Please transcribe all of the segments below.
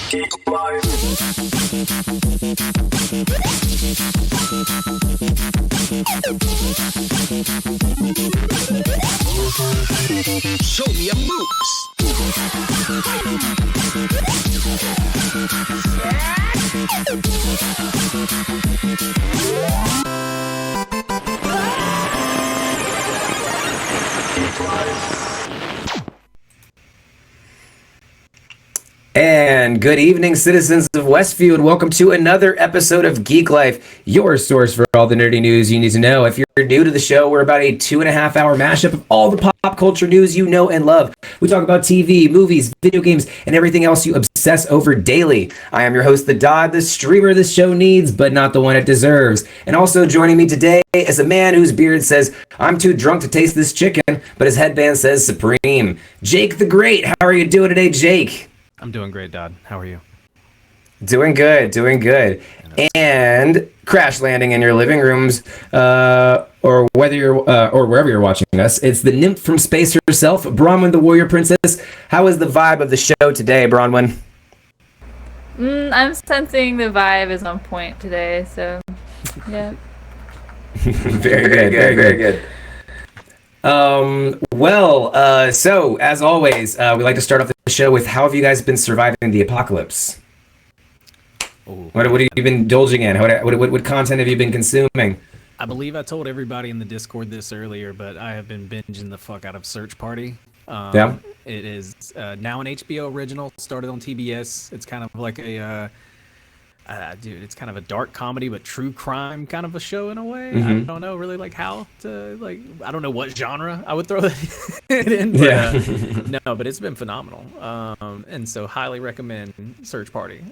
Show me your moves. And good evening, citizens of Westview, and welcome to another episode of Geek Life, your source for all the nerdy news you need to know. If you're new to the show, we're about a 2.5-hour mashup of all the pop culture news you know and love. We talk about TV, movies, video games, and everything else you obsess over daily. I am your host, The Dodd, the streamer this show needs, but not the one it deserves. And also joining me today is a man whose beard says, "I'm too drunk to taste this chicken," but his headband says Supreme. Jake the Great, how are you doing today, Jake? I'm doing great, Dodd. How are you? Doing good. And crash landing in your living rooms, or whether you're or wherever you're watching us, it's the nymph from space herself, Bronwyn the Warrior Princess. How is the vibe of the show today, Bronwyn? I'm sensing the vibe is on point today, so yeah. Very good. So as always, we like to start off the show with how have you guys been surviving the apocalypse? Ooh. What have you been indulging in? What content have you been consuming? I believe I told everybody in the Discord this earlier, but I have been binging the fuck out of Search Party. Yeah. It is now an HBO original, started on TBS. It's kind of like it's kind of a dark comedy, but true crime kind of a show in a way. Mm-hmm. I don't know really how to I don't know what genre I would throw that in. But, no, but it's been phenomenal. And so highly recommend Search Party.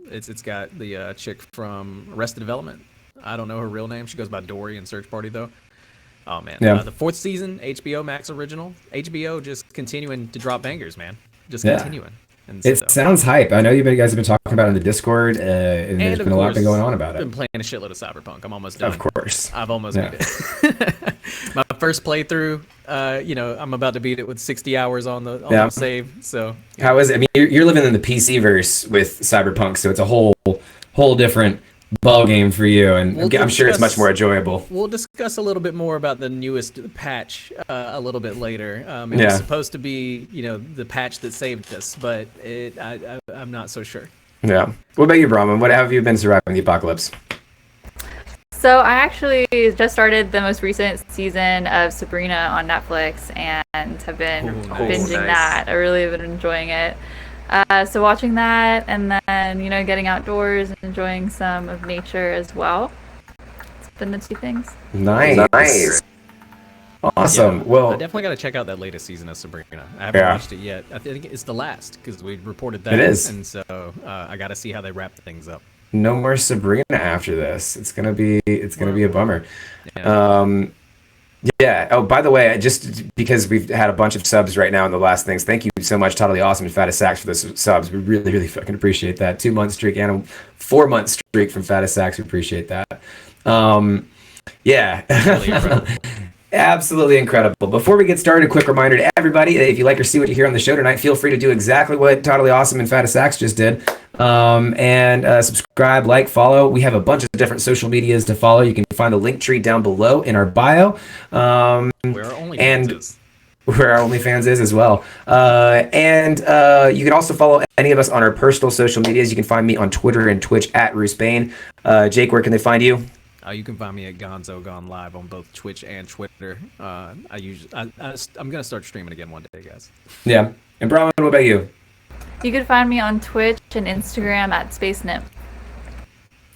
It's got the chick from Arrested Development. I don't know her real name. She goes by Dory in Search Party though. Oh man. Yeah. The 4th season, HBO Max original. HBO just continuing to drop bangers, man. Just continuing. And it sounds hype. I know you guys have been talking about it in the Discord, and there's been a lot going on about it. I've been playing a shitload of Cyberpunk. I'm almost done. Of course. I've almost beat it. My first playthrough, I'm about to beat it with 60 hours on the save. So how is it? I mean, you're living in the PC verse with Cyberpunk, so it's a whole different ball game for you, and I'm sure it's much more enjoyable. We'll discuss a little bit more about the newest patch a little bit later. It was supposed to be, the patch that saved us, but I'm not so sure. Yeah. What about you, Brahman? What have you been surviving the apocalypse? So I actually just started the most recent season of Sabrina on Netflix and have been binging that. I really have been enjoying it. So watching that and then, getting outdoors and enjoying some of nature as well. It's been the two things. Nice. Awesome. Yeah, well, I definitely got to check out that latest season of Sabrina. I haven't watched it yet. I think it's the last because we reported that. It is. And so I got to see how they wrap things up. No more Sabrina after this. It's gonna be a bummer. Yeah. Oh, by the way, just because we've had a bunch of subs right now in the last things, thank you so much, Totally Awesome and Fattest Sacks for those subs. We really, really fucking appreciate that. 2-month streak and a 4-month streak from Fattest Sacks. We appreciate that. Really incredible. Absolutely incredible. Before we get started, a quick reminder to everybody, if you like or see what you hear on the show tonight, feel free to do exactly what Totally Awesome and Fattest Sacks just did. And subscribe, like, follow. We have a bunch of different social medias to follow. You can find the link tree down below in our bio. Where our OnlyFans is. Where our OnlyFans is as well. And you can also follow any of us on our personal social medias. You can find me on Twitter and Twitch at Roosebane. Jake, where can they find you? You can find me at Gonzo Gone Live on both Twitch and Twitter. I'm gonna start streaming again one day, guys. Yeah. And Brian, what about you? You can find me on Twitch and Instagram at Space Nymph.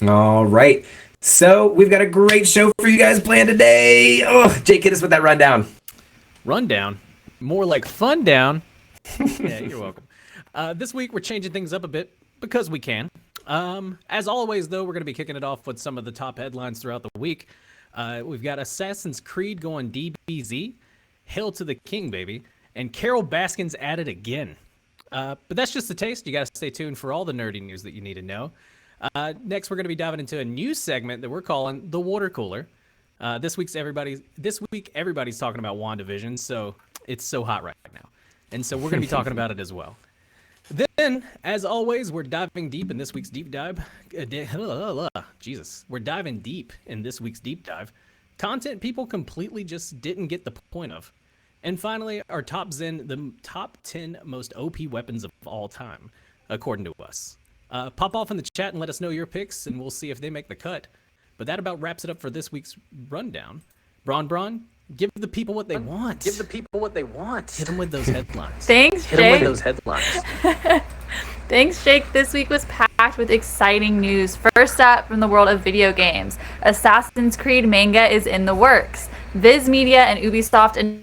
All right. So we've got a great show for you guys planned today. Oh, Jake, hit us with that rundown. Rundown? More like fun down. Yeah, you're welcome. This week we're changing things up a bit because we can. As always, though, we're going to be kicking it off with some of the top headlines throughout the week. We've got Assassin's Creed going DBZ, Hail to the King, baby, and Carol Baskin's at it again. But that's just a taste. You got to stay tuned for all the nerdy news that you need to know. Next, we're going to be diving into a new segment that we're calling the Watercooler. This week, everybody's talking about Wanda Vision, so it's so hot right now. And so we're going to be talking about it as well. Then, as always, we're diving deep in this week's deep dive. Jesus, we're diving deep in this week's deep dive. Content people completely just didn't get the point of. And finally, our the top 10 most OP weapons of all time, according to us. Pop off in the chat and let us know your picks, and we'll see if they make the cut. But that about wraps it up for this week's rundown. Braun, give the people what they want. Give the people what they want. Hit them with those headlines. Thanks, Hit them with Jake. those headlines. Thanks, Jake. This week was packed with exciting news. First up, from the world of video games, Assassin's Creed manga is in the works. Viz Media and Ubisoft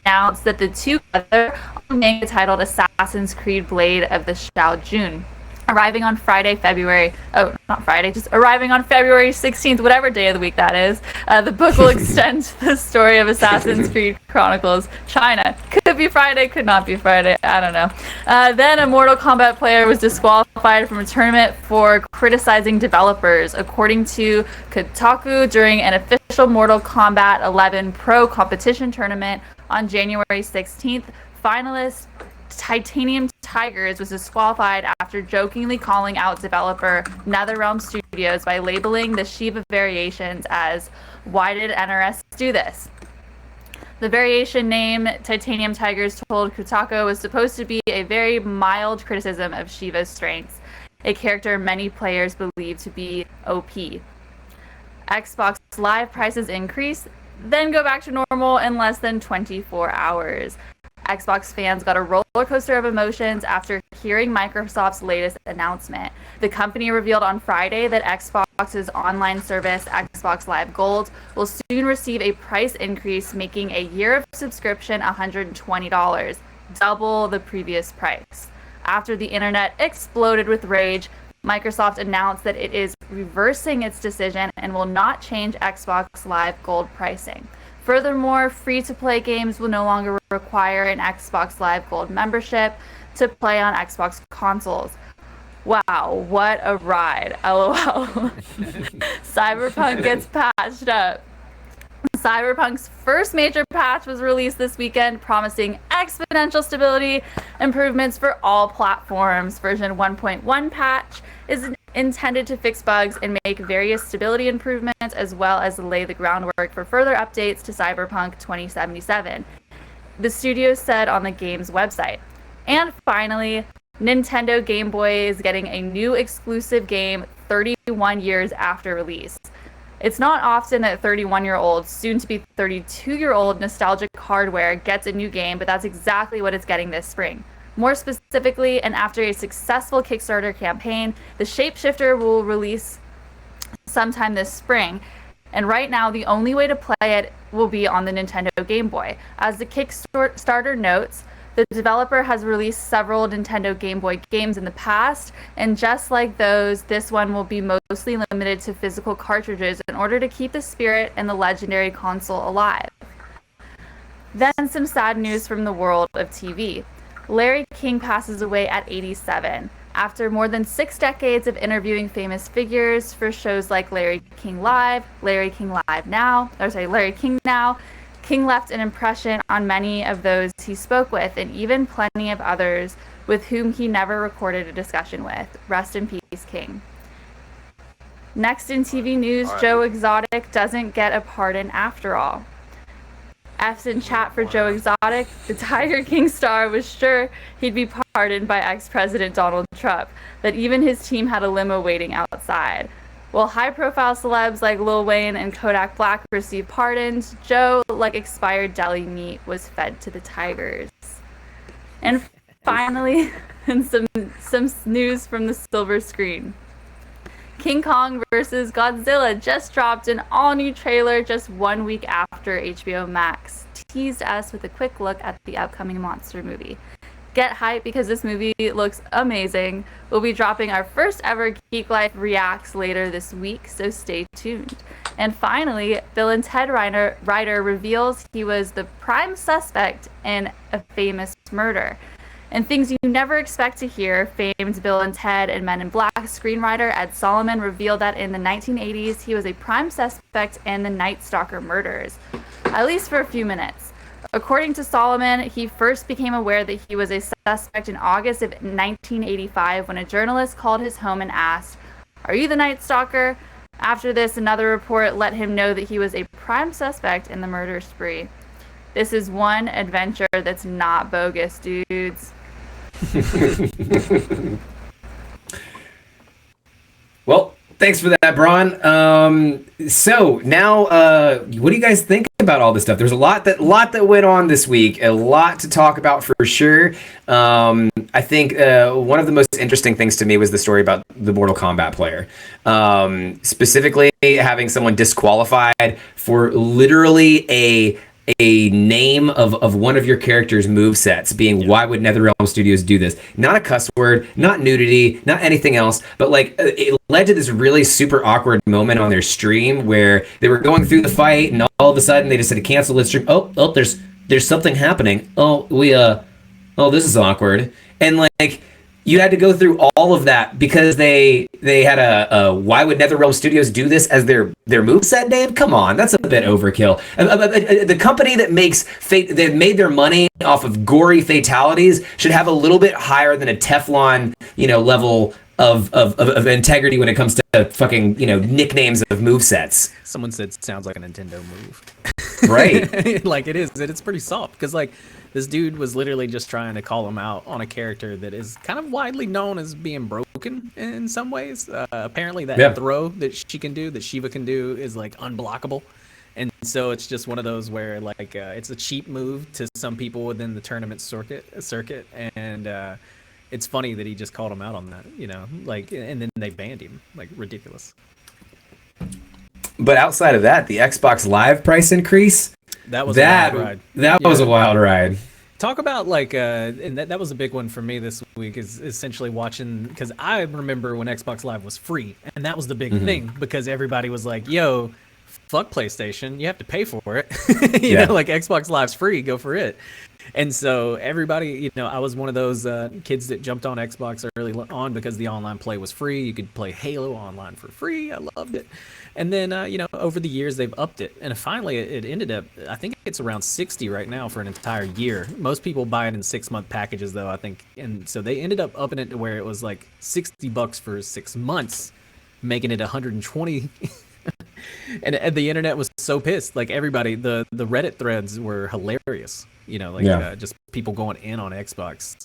announced that the two other manga titled Assassin's Creed Blade of the Shao Jun, arriving on February 16th, whatever day of the week that is. The book will extend the story of Assassin's Creed Chronicles China. Could be Friday, could not be Friday, I don't know. Then a Mortal Kombat player was disqualified from a tournament for criticizing developers, according to Kotaku, during an official Mortal Kombat 11 Pro competition tournament on January 16th. Finalist Titanium Tigers was disqualified after jokingly calling out developer NetherRealm Studios by labeling the Shiva variations as "Why did NRS do this?" The variation name Titanium Tigers told Kotaku was supposed to be a very mild criticism of Shiva's strengths, a character many players believe to be OP. Xbox Live prices increase, then go back to normal in less than 24 hours. Xbox fans got a roller coaster of emotions after hearing Microsoft's latest announcement. The company revealed on Friday that Xbox's online service, Xbox Live Gold, will soon receive a price increase, making a year of subscription $120, double the previous price. After the internet exploded with rage, Microsoft announced that it is reversing its decision and will not change Xbox Live Gold pricing. Furthermore, free-to-play games will no longer require an Xbox Live Gold membership to play on Xbox consoles. Wow, what a ride. LOL. Cyberpunk gets patched up. Cyberpunk's first major patch was released this weekend, promising exponential stability improvements for all platforms. Version 1.1 patch is intended to fix bugs and make various stability improvements, as well as lay the groundwork for further updates to Cyberpunk 2077, the studio said on the game's website. And finally, Nintendo Game Boy is getting a new exclusive game 31 years after release. It's not often that 31-year-old, soon-to-be 32-year-old nostalgic hardware gets a new game, but that's exactly what it's getting this spring. More specifically, and after a successful Kickstarter campaign, the Shapeshifter will release sometime this spring. And right now, the only way to play it will be on the Nintendo Game Boy. As the Kickstarter notes, the developer has released several Nintendo Game Boy games in the past, and just like those, this one will be mostly limited to physical cartridges in order to keep the spirit and the legendary console alive. Then some sad news from the world of TV. Larry King passes away at 87. After more than 6 decades of interviewing famous figures for shows like Larry King Now, King left an impression on many of those he spoke with, and even plenty of others with whom he never recorded a discussion with. Rest in peace, King. Next in TV news, Joe Exotic doesn't get a pardon after all. F's in chat for Joe Exotic. The Tiger King star was sure he'd be pardoned by ex-President Donald Trump, that even his team had a limo waiting outside. While high-profile celebs like Lil Wayne and Kodak Black received pardons, Joe, like expired deli meat, was fed to the tigers. And finally, some news from the silver screen. King Kong vs. Godzilla just dropped an all-new trailer just 1 week after HBO Max teased us with a quick look at the upcoming monster movie. Get hyped because this movie looks amazing. We'll be dropping our first ever Geeklife Reacts later this week, so stay tuned. And finally, Bill and Ted writer reveals he was the prime suspect in a famous murder. And things you never expect to hear, famed Bill and Ted and Men in Black screenwriter Ed Solomon revealed that in the 1980s he was a prime suspect in the Night Stalker murders, at least for a few minutes. according to Solomon, he first became aware that he was a suspect in August of 1985 when a journalist called his home and asked, "Are you the Night Stalker?" After this, another report let him know that he was a prime suspect in the murder spree. This is one adventure that's not bogus, dudes. Well, thanks for that, Braun. So now, what do you guys think about all this stuff? There's a lot that went on this week, a lot to talk about for sure. I think one of the most interesting things to me was the story about the Mortal Kombat player, specifically having someone disqualified for literally a name of one of your character's movesets being, why would NetherRealm Studios do this? Not a cuss word, not nudity, not anything else, but like it led to this really super awkward moment on their stream where they were going through the fight and all of a sudden they just had to cancel the stream. Oh, there's something happening. This is awkward. And like you had to go through all of that because they had a why would NetherRealm Studios do this as their moveset name? Come on, that's a bit overkill. The company that that made their money off of gory fatalities should have a little bit higher than a Teflon, level of integrity when it comes to fucking, nicknames of movesets. Someone said sounds like a Nintendo move. Right. Like it is. It's pretty soft because like this dude was literally just trying to call him out on a character that is kind of widely known as being broken in some ways. Apparently that throw that she can do, that Shiva can do, is like unblockable. And so it's just one of those where like it's a cheap move to some people within the tournament circuit. And it's funny that he just called him out on that, and then they banned him, like ridiculous. But outside of that, the Xbox Live price increase, that was a wild ride. That was a wild ride. Talk about like, and that was a big one for me this week, is essentially watching, because I remember when Xbox Live was free, and that was the big thing, because everybody was like, yo, fuck PlayStation, you have to pay for it. you know, like Xbox Live's free, go for it. And so everybody, I was one of those kids that jumped on Xbox early on because the online play was free. You could play Halo online for free. I loved it. And then, over the years, they've upped it. And finally, it ended up, I think it's around 60 right now for an entire year. Most people buy it in 6-month packages, though, I think. And so they ended up upping it to where it was like $60 for 6 months, making it 120. And the internet was so pissed. Like everybody, the Reddit threads were hilarious. Just people going in on Xbox.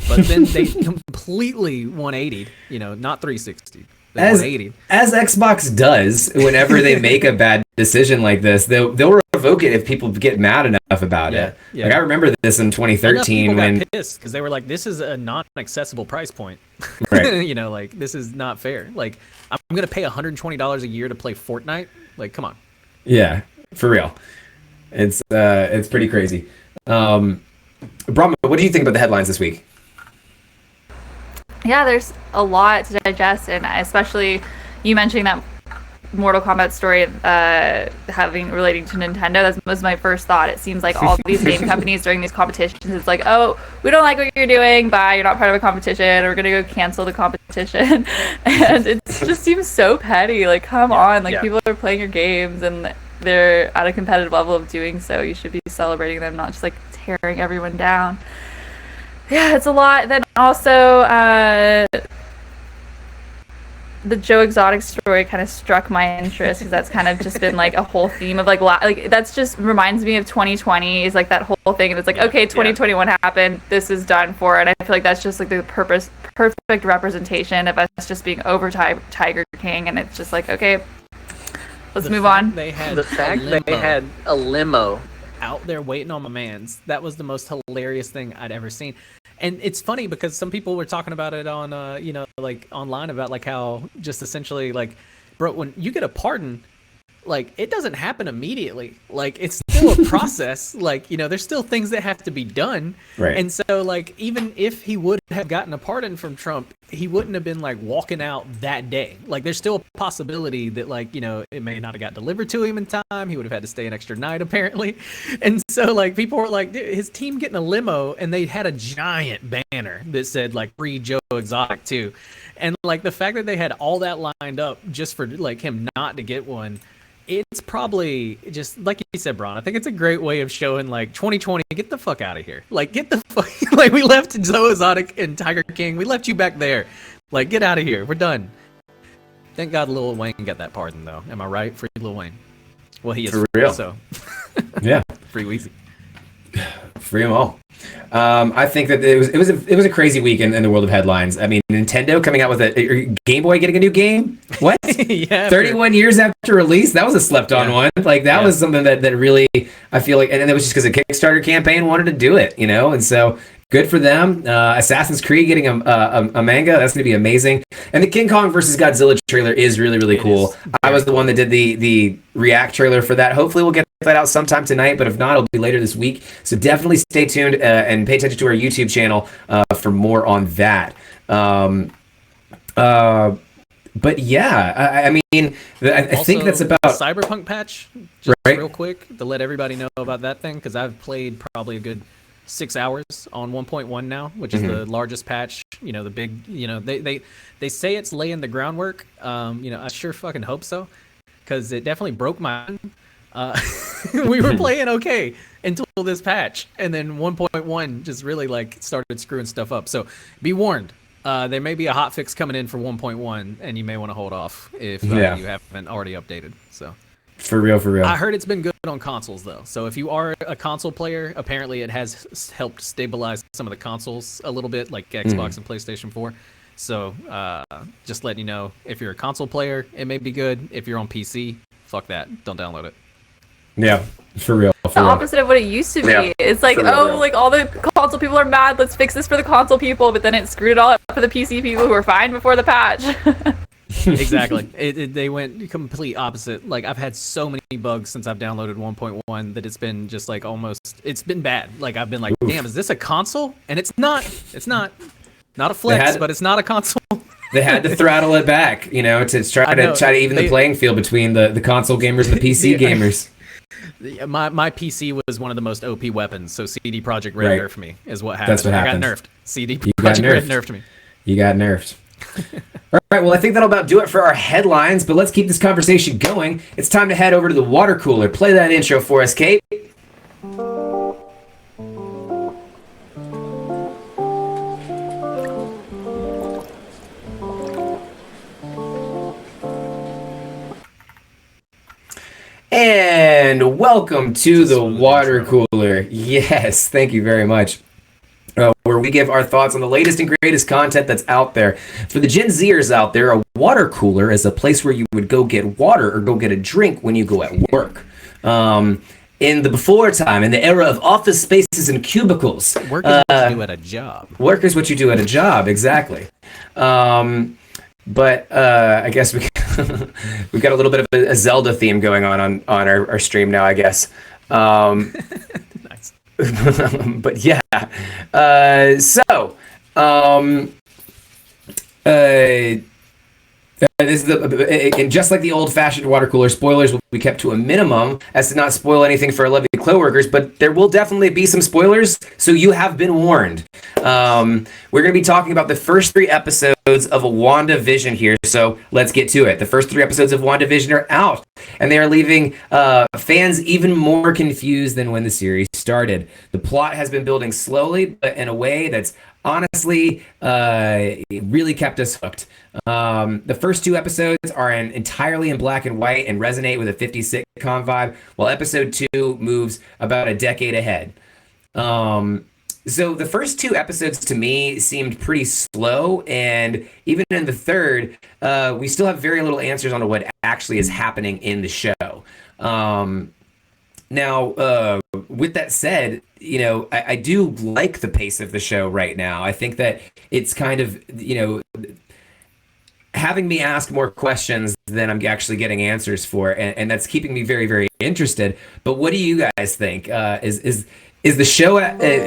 But then they completely 180'd, not 360. As Xbox does whenever they make a bad decision like this, they'll revoke it if people get mad enough about it. Yeah. Like I remember this in 2013 when got pissed because they were like, "This is a non-accessible price point." Right. Like this is not fair. Like I'm gonna pay $120 a year to play Fortnite. Like, come on. Yeah, for real. It's pretty crazy. Brahma, what do you think about the headlines this week? Yeah, there's a lot to digest, and especially you mentioning that Mortal Kombat story relating to Nintendo. That was my first thought. It seems like all these game companies during these competitions, it's like, oh, we don't like what you're doing. Bye, you're not part of a competition. We're gonna go cancel the competition, and it just seems so petty. Like, come on, like people are playing your games and they're at a competitive level of doing so. You should be celebrating them, not just like tearing everyone down. Yeah, it's a lot. Then also, the Joe Exotic story kind of struck my interest because that's kind of just been like a whole theme of like that's just reminds me of 2020 is like that whole thing, and it's like, okay, 2021 happened, this is done for, and I feel like that's just like the perfect representation of us just being over Tiger King, and it's just like, okay, let's move on. They had a limo out there waiting on my mans. That was the most hilarious thing I'd ever seen. And it's funny because some people were talking about it on, like online about like how just essentially like, bro, when you get a pardon, like it doesn't happen immediately. Like it's still a process. Like, there's still things that have to be done. Right. And so like, even if he would have gotten a pardon from Trump, he wouldn't have been like walking out that day. Like there's still a possibility that like, it may not have got delivered to him in time. He would have had to stay an extra night apparently. And so like people were like, his team getting a limo, and they had a giant banner that said like free Joe Exotic too. And like the fact that they had all that lined up just for like him not to get one, It's probably just like you said, Braun. I think it's a great way of showing like 2020. Get the fuck out of here. Like get the fuck. Like we left Zoe Exotic and Tiger King. We left you back there. Like get out of here. We're done. Thank God Lil Wayne got that pardon though. Am I right? Free Lil Wayne. Well, he is for real. So yeah, free Weezy. Free them all. I think that it was a crazy week in the world of headlines. I mean, Nintendo coming out with a Game Boy getting a new game. What? Yeah. 31 years after release, that was a slept-on one. Like that was something that really I feel like, and it was just because a Kickstarter campaign wanted to do it, and so good for them. Assassin's Creed getting a manga, that's gonna be amazing. And the King Kong versus Godzilla trailer is really cool. I was the one that did the React trailer for that. Hopefully we'll get that out sometime tonight, but if not, it'll be later this week. So definitely stay tuned and pay attention to our YouTube channel for more on that. But yeah, I mean, I think that's about Cyberpunk patch. Just right? Real quick to let everybody know about that thing, because I've played probably a good 6 hours on 1.1 now, which is the largest patch. The big. They say it's laying the groundwork. I sure fucking hope so, because it definitely broke my. We were playing okay until this patch, and then 1.1 just really started screwing stuff up. So be warned. There may be a hot fix coming in for 1.1, and you may want to hold off if you haven't already updated. So for real. I heard it's been good on consoles though. So if you are a console player, apparently it has helped stabilize some of the consoles a little bit, like Xbox and PlayStation 4. So just letting you know, if you're a console player, it may be good. If you're on PC, fuck that. Don't download it. Yeah, for real. The opposite of what it used to be. Yeah, it's like, like all the console people are mad. Let's fix this for the console people, but then it screwed it all up for the PC people who were fine before the patch. Exactly. They went complete opposite. Like I've had so many bugs since I've downloaded 1.1 that it's been just like it's been bad. Like I've been like, damn, is this a console? And it's not. It's not a flex, but it's not a console. They had to throttle it back, to try to even the playing field between the console gamers and the PC gamers. My PC was one of the most OP weapons, so CD Projekt Red nerfed me, is what happened. That's what happened. I got nerfed. CD Projekt Red nerfed me. You got nerfed. All right, well, I think that'll about do it for our headlines, but let's keep this conversation going. It's time to head over to the water cooler. Play that intro for us, Kate. And welcome to the water cooler. Yes, thank you very much. Where we give our thoughts on the latest and greatest content that's out there. For the Gen Zers out there, a water cooler is a place where you would go get water or go get a drink when you go at work. In the before time, in the era of office spaces and cubicles. Work is what you do at a job. Work is what you do at a job, exactly. But I guess we've got a little bit of a Zelda theme going on our stream now, I guess. Nice. But yeah. This is and just like the old-fashioned water cooler, spoilers will be kept to a minimum as to not spoil anything for our lovely coworkers, but there will definitely be some spoilers, so you have been warned. We're going to be talking about the first 3 episodes of Wanda Vision here, so let's get to it. The first 3 episodes of Wanda Vision are out, and they are leaving fans even more confused than when the series started. The plot has been building slowly, but in a way that's honestly really kept us hooked. The first 2 episodes are entirely in black and white and resonate with a 50s sitcom vibe, while episode 2 moves about a decade ahead. So the first 2 episodes to me seemed pretty slow, and even in the third, we still have very little answers on what actually is happening in the show. Now, with that said, I do like the pace of the show right now. I think that it's kind of, having me ask more questions than I'm actually getting answers for, and that's keeping me very, very interested. But what do you guys think? Is the show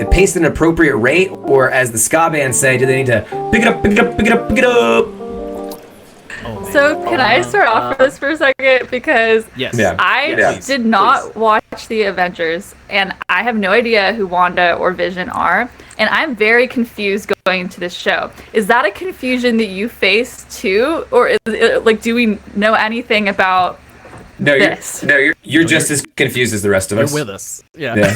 paced at an appropriate rate, or as the ska bands say, do they need to pick it up, pick it up, pick it up, pick it up? So can I start off for this for a second? Because yes. I did not watch the Avengers, and I have no idea who Wanda or Vision are, and I'm very confused going into this show. Is that a confusion that you face too, or is it, do we know anything about this. You're just as confused as the rest of us. You're with us. Yeah. Yeah.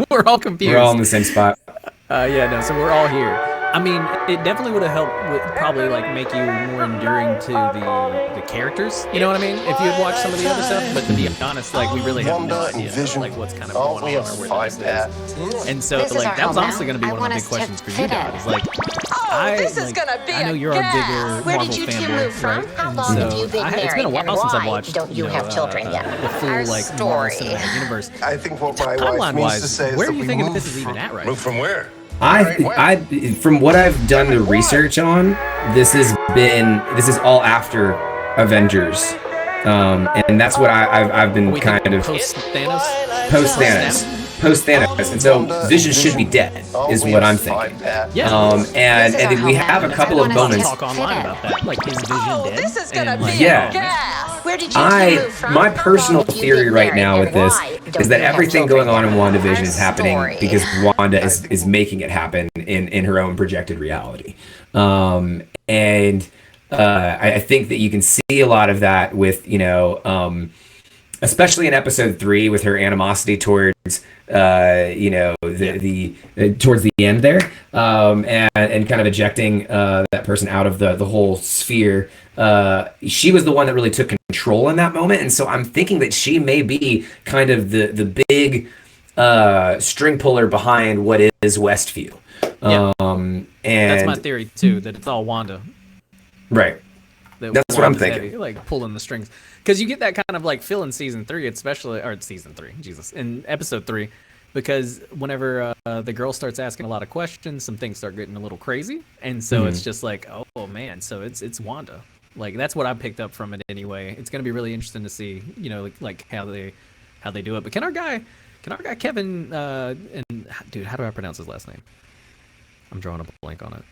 We're all confused. We're all in the same spot. So we're all here. I mean, it definitely would have helped with probably like make you more enduring to the characters. You know what I mean? If you had watched some of the other stuff, but to be honest, like we really have no idea like what's kind of going on or where this is. And so like that was honestly going to be one of the big questions for you guys. Like, I know you're a bigger Marvel fanboy, right? And so it's been a while since I've watched the full like Marvel Cinematic Universe. I think what my wife means to say is where that do you we think move. this is even at right Move from where? I from what I've done the research on, this is all after Avengers, and that's what I've been kind of post Thanos. Post Thanos, and so Vision should be dead, is what I'm thinking. Yeah. And we have a couple of moments. Talk online about that. Like, is Vision dead? This is gonna be Where did you my personal theory right now with this is that everything going on in WandaVision is happening because Wanda is making it happen in her own projected reality. And I think that you can see a lot of that with, especially in episode 3 with her animosity towards towards the end there, and kind of ejecting that person out of the whole sphere. She was the one that really took control in that moment, and so I'm thinking that she may be kind of the big string puller behind what is Westview. And that's my theory too, that it's all Wanda. Right. That's what I'm thinking. Heavy, like pulling the strings, because you get that kind of like feel in season 3, especially, or season 3, Jesus, in episode 3, because whenever the girl starts asking a lot of questions, some things start getting a little crazy, and so it's just like, oh man, so it's Wanda. Like that's what I picked up from it anyway. It's gonna be really interesting to see, like how they do it. But can our guy Kevin, and dude, how do I pronounce his last name? I'm drawing a blank on it.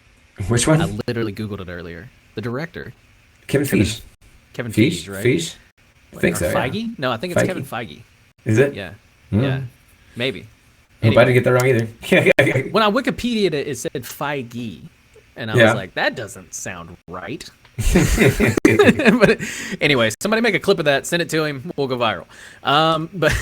Which one? I literally Googled it earlier. The director. Kevin Feige. Kevin Feige, right? Feige? I think so. Feige? Yeah. No, I think it's Feige. Kevin Feige. Is it? Yeah. Mm. Yeah. Maybe. Hope I didn't get that wrong either. When I Wikipedia'd it, it said Feige. And I was like, that doesn't sound right. But anyway, somebody make a clip of that, send it to him, we'll go viral. But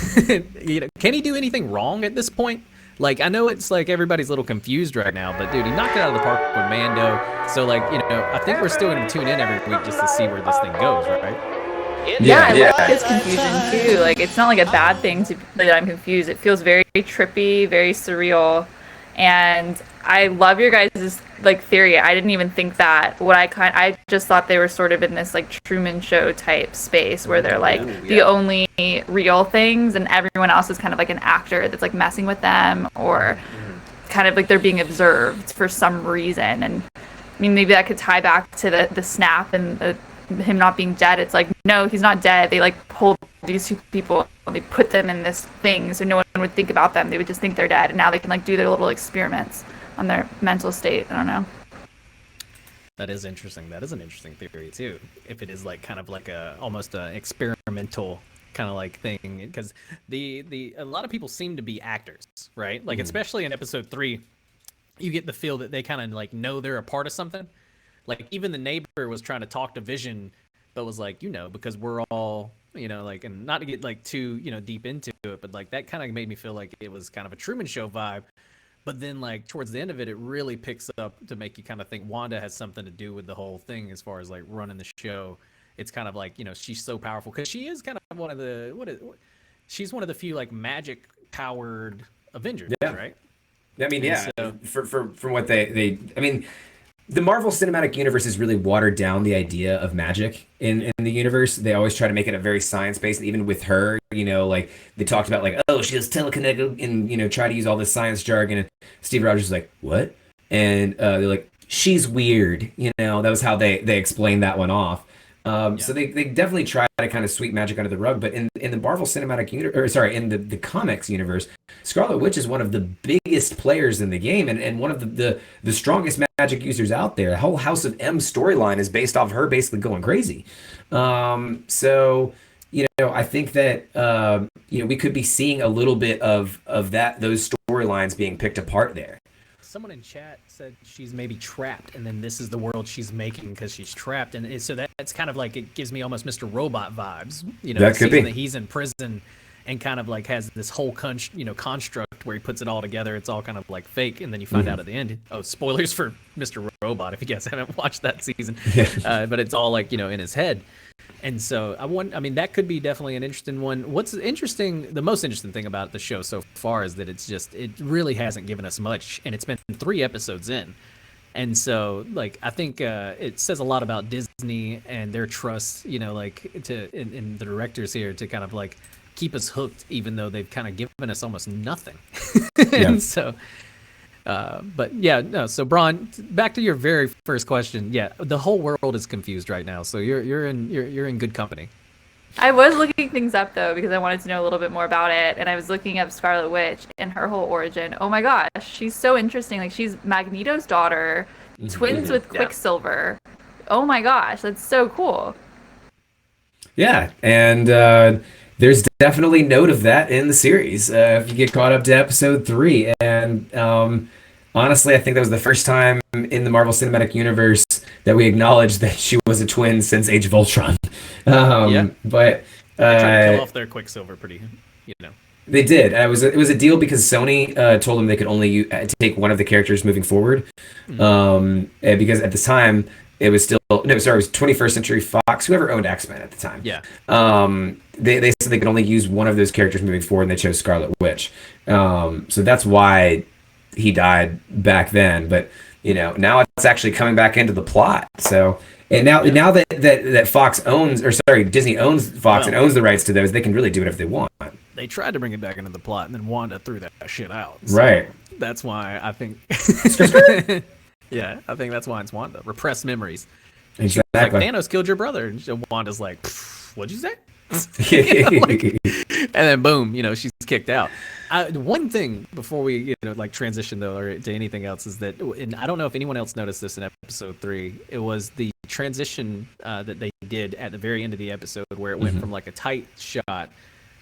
can he do anything wrong at this point? Like, I know it's like everybody's a little confused right now, but dude, he knocked it out of the park with Mando. So like, I think we're still gonna tune in every week just to see where this thing goes, right? I like his confusion too. Like, it's not like a bad thing that I'm confused. It feels very trippy, very surreal, and I love your guys' like theory. I didn't even think that. I just thought they were sort of in this like Truman Show type space where they're like the only real things, and everyone else is kind of like an actor that's like messing with them, or kind of like they're being observed for some reason. And I mean, maybe that could tie back to the snap and him not being dead. It's like, no, he's not dead. They like pulled these two people and they put them in this thing so no one would think about them. They would just think they're dead, and now they can like do their little experiments on their mental state. I don't know. That is interesting. That is an interesting theory too. If it is like kind of like almost a experimental kind of like thing, because a lot of people seem to be actors, right? Like especially in episode 3, you get the feel that they kind of like know they're a part of something. Like even the neighbor was trying to talk to Vision, but was like, because we're all, like, and not to get like too, deep into it, but like that kind of made me feel like it was kind of a Truman Show vibe. But then like towards the end of it, it really picks up to make you kind of think Wanda has something to do with the whole thing as far as like running the show. It's kind of like, she's so powerful because she is kind of one of the, she's one of the few like magic powered Avengers, right? I mean, so, from what I mean, the Marvel Cinematic Universe has really watered down the idea of magic in the universe. They always try to make it a very science-based, even with her, like they talked about like, oh, she has telekinetic and, try to use all this science jargon. And Steve Rogers is like, what? And they're like, she's weird. That was how they explained that one off. So they definitely try to kind of sweep magic under the rug, but in the Marvel Cinematic Universe, in the comics universe, Scarlet Witch is one of the biggest players in the game, and one of the strongest magic users out there. The whole House of M storyline is based off her basically going crazy. So I think that we could be seeing a little bit of those storylines being picked apart there. someone in chat said she's maybe trapped, and then this is the world she's making because she's trapped, and so that's kind of like, it gives me almost Mr. Robot vibes. You know, that could be that he's in prison and kind of like has this whole construct where he puts it all together. It's all kind of like fake, and then you find out at the end. Oh, spoilers for Mr. Robot if you guys haven't watched that season. But it's all like, in his head. And so I mean, that could be definitely an interesting one. What's interesting, the most interesting thing about the show so far is that it really hasn't given us much, and it's been 3 episodes in. And so, like, I think it says a lot about Disney and their trust, in the directors here to kind of like keep us hooked, even though they've kind of given us almost nothing. And so, but yeah, no. So, Braun, back to your very first question. Yeah, the whole world is confused right now. So you're in good company. I was looking things up though because I wanted to know a little bit more about it, and I was looking up Scarlet Witch and her whole origin. Oh my gosh, she's so interesting. Like, she's Magneto's daughter, twins with Quicksilver. Oh my gosh, that's so cool. Yeah, and there's definitely note of that in the series. If you get caught up to episode 3, and honestly, I think that was the first time in the Marvel Cinematic Universe that we acknowledged that she was a twin since Age of Ultron. But they tried to kill off their Quicksilver pretty, They did. It was a deal because Sony told them they could only take one of the characters moving forward. Because at the time it was still it was 21st Century Fox, whoever owned X-Men at the time. Yeah. They said they could only use one of those characters moving forward, and they chose Scarlet Witch. So that's why he died back then. But now it's actually coming back into the plot. So. And now that Fox owns, Disney owns Fox and owns the rights to those, they can really do whatever they want. They tried to bring it back into the plot, and then Wanda threw that shit out. So right. That's why I think. Yeah, I think that's why it's Wanda. Repressed memories. Exactly. Like, Thanos killed your brother, and Wanda's like, "What'd you say?" And then boom, she's kicked out. One thing before we transition though, or to anything else, is that, and I don't know if anyone else noticed this in episode 3, it was the transition that they did at the very end of the episode where it went from like a tight shot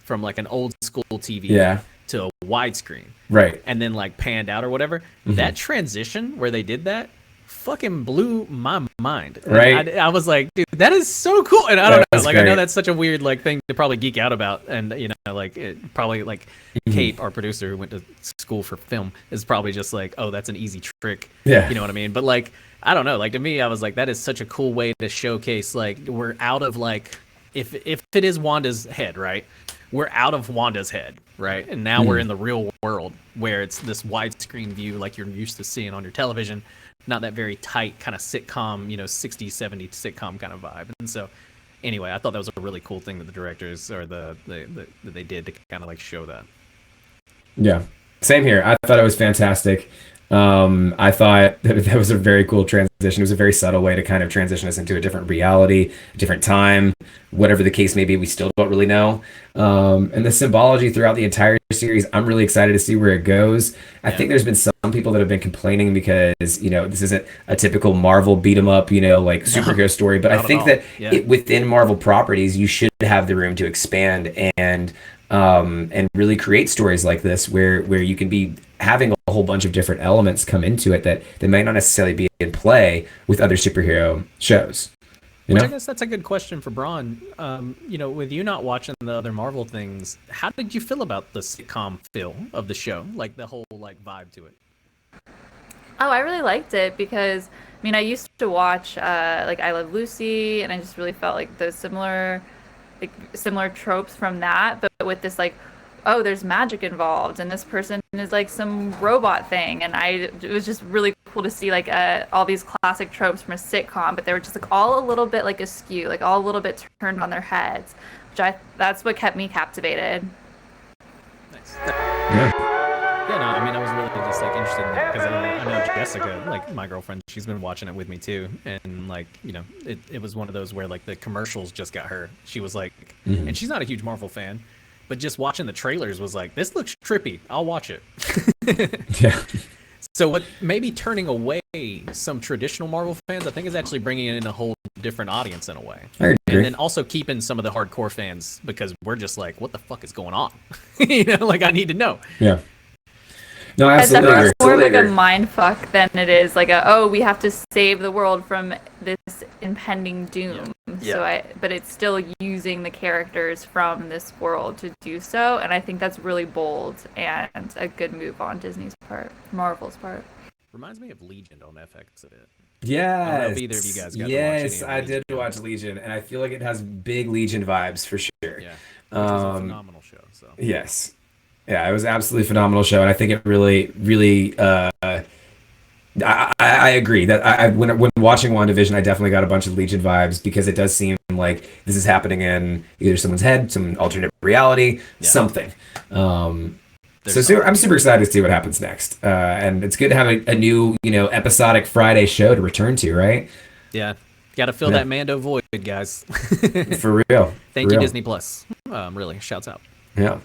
from like an old school TV to a widescreen, right, and then like panned out or whatever. That transition where they did that fucking blew my mind. Right. I was like, dude, that is so cool. And I don't know, like, great. I know that's such a weird thing to probably geek out about, and it probably like Kate, our producer who went to school for film, is probably just like, oh, that's an easy trick. Yeah. You know what I mean? But like, I don't know, like, to me, I was like, that is such a cool way to showcase, like, we're out of like, if it is Wanda's head, right? We're out of Wanda's head, right? And now we're in the real world where it's this widescreen view like you're used to seeing on your television, not that very tight kind of sitcom, 60s, 70s sitcom kind of vibe. And so anyway, I thought that was a really cool thing that the directors or that they did to kind of like show that. Yeah, same here. I thought it was fantastic. I thought that was a very cool transition. It was a very subtle way to kind of transition us into a different reality, a different time, whatever the case may be. We still don't really know. And the symbology throughout the entire series, I'm really excited to see where it goes. I think there's been some people that have been complaining because, this isn't a typical Marvel beat 'em up, like superhero story. But I think that within Marvel properties, you should have the room to expand and really create stories like this where you can be having a whole bunch of different elements come into it that might not necessarily be in play with other superhero shows. Which I guess that's a good question for Braun. With you not watching the other Marvel things, how did you feel about the sitcom feel of the show? Like the whole vibe to it? Oh, I really liked it because, I used to watch I Love Lucy, and I just really felt like those similar tropes from that, but with this there's magic involved, and this person is like some robot thing, and it was just really cool to see all these classic tropes from a sitcom, but they were just all a little bit askew, all a little bit turned on their heads, that's what kept me captivated. Nice. Yeah, no, I was really just interested in that because I know Jessica, my girlfriend, she's been watching it with me too, and it was one of those where the commercials just got her. She was and she's not a huge Marvel fan, but just watching the trailers was like, this looks trippy, I'll watch it. Yeah. So what maybe turning away some traditional Marvel fans, I think, is actually bringing in a whole different audience in a way. I agree. And then also keeping some of the hardcore fans, because we're just like, what the fuck is going on? I need to know. Yeah. No, I It's absolutely definitely agree. more of like a mind fuck than it is like we have to save the world from this impending doom. Yeah. But it's still using the characters from this world to do so, and I think that's really bold and a good move on Disney's part, Marvel's part. Reminds me of Legion on FX a bit. Yes. I don't know if either of you guys got to watch any Yes, of I did Legion. watch Legion, and I feel like it has big Legion vibes for sure. Yeah, which was a phenomenal show. So Yes. Yeah, it was an absolutely phenomenal show, and I think it really, really. I agree that when watching WandaVision, I definitely got a bunch of Legion vibes because it does seem like this is happening in either someone's head, some alternate reality, something. I'm super excited to see what happens next, and it's good to have a new, episodic Friday show to return to, right? yeah, got to fill that Mando void, guys. For real. Thank you, Disney Plus. Really, shouts out. Yeah.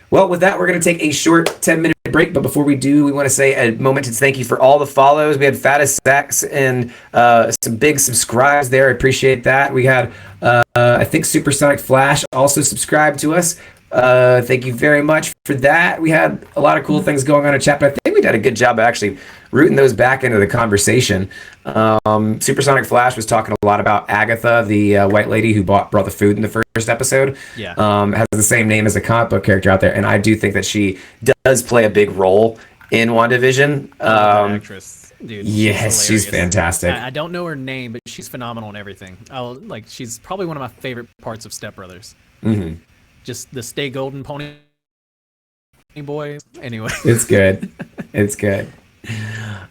Well, with that, we're going to take a short 10-minute break. But before we do, we want to say a momentous thank you for all the follows. We had Fattest Stacks and some big subscribes there. I appreciate that. We had, I think, Supersonic Flash also subscribed to us. Thank you very much for that. We had a lot of cool things going on in chat, but I think we did a good job of actually rooting those back into the conversation. Supersonic Flash was talking a lot about Agatha, the white lady who brought the food in the first episode. Yeah. Has the same name as a comic book character out there, and I do think that she does play a big role in WandaVision. Actress, dude. Yes, she's fantastic. I don't know her name, but she's phenomenal in everything. She's probably one of my favorite parts of Step Brothers. Mm-hmm. Just the Stay Golden Pony boy. Anyway, it's good. It's good.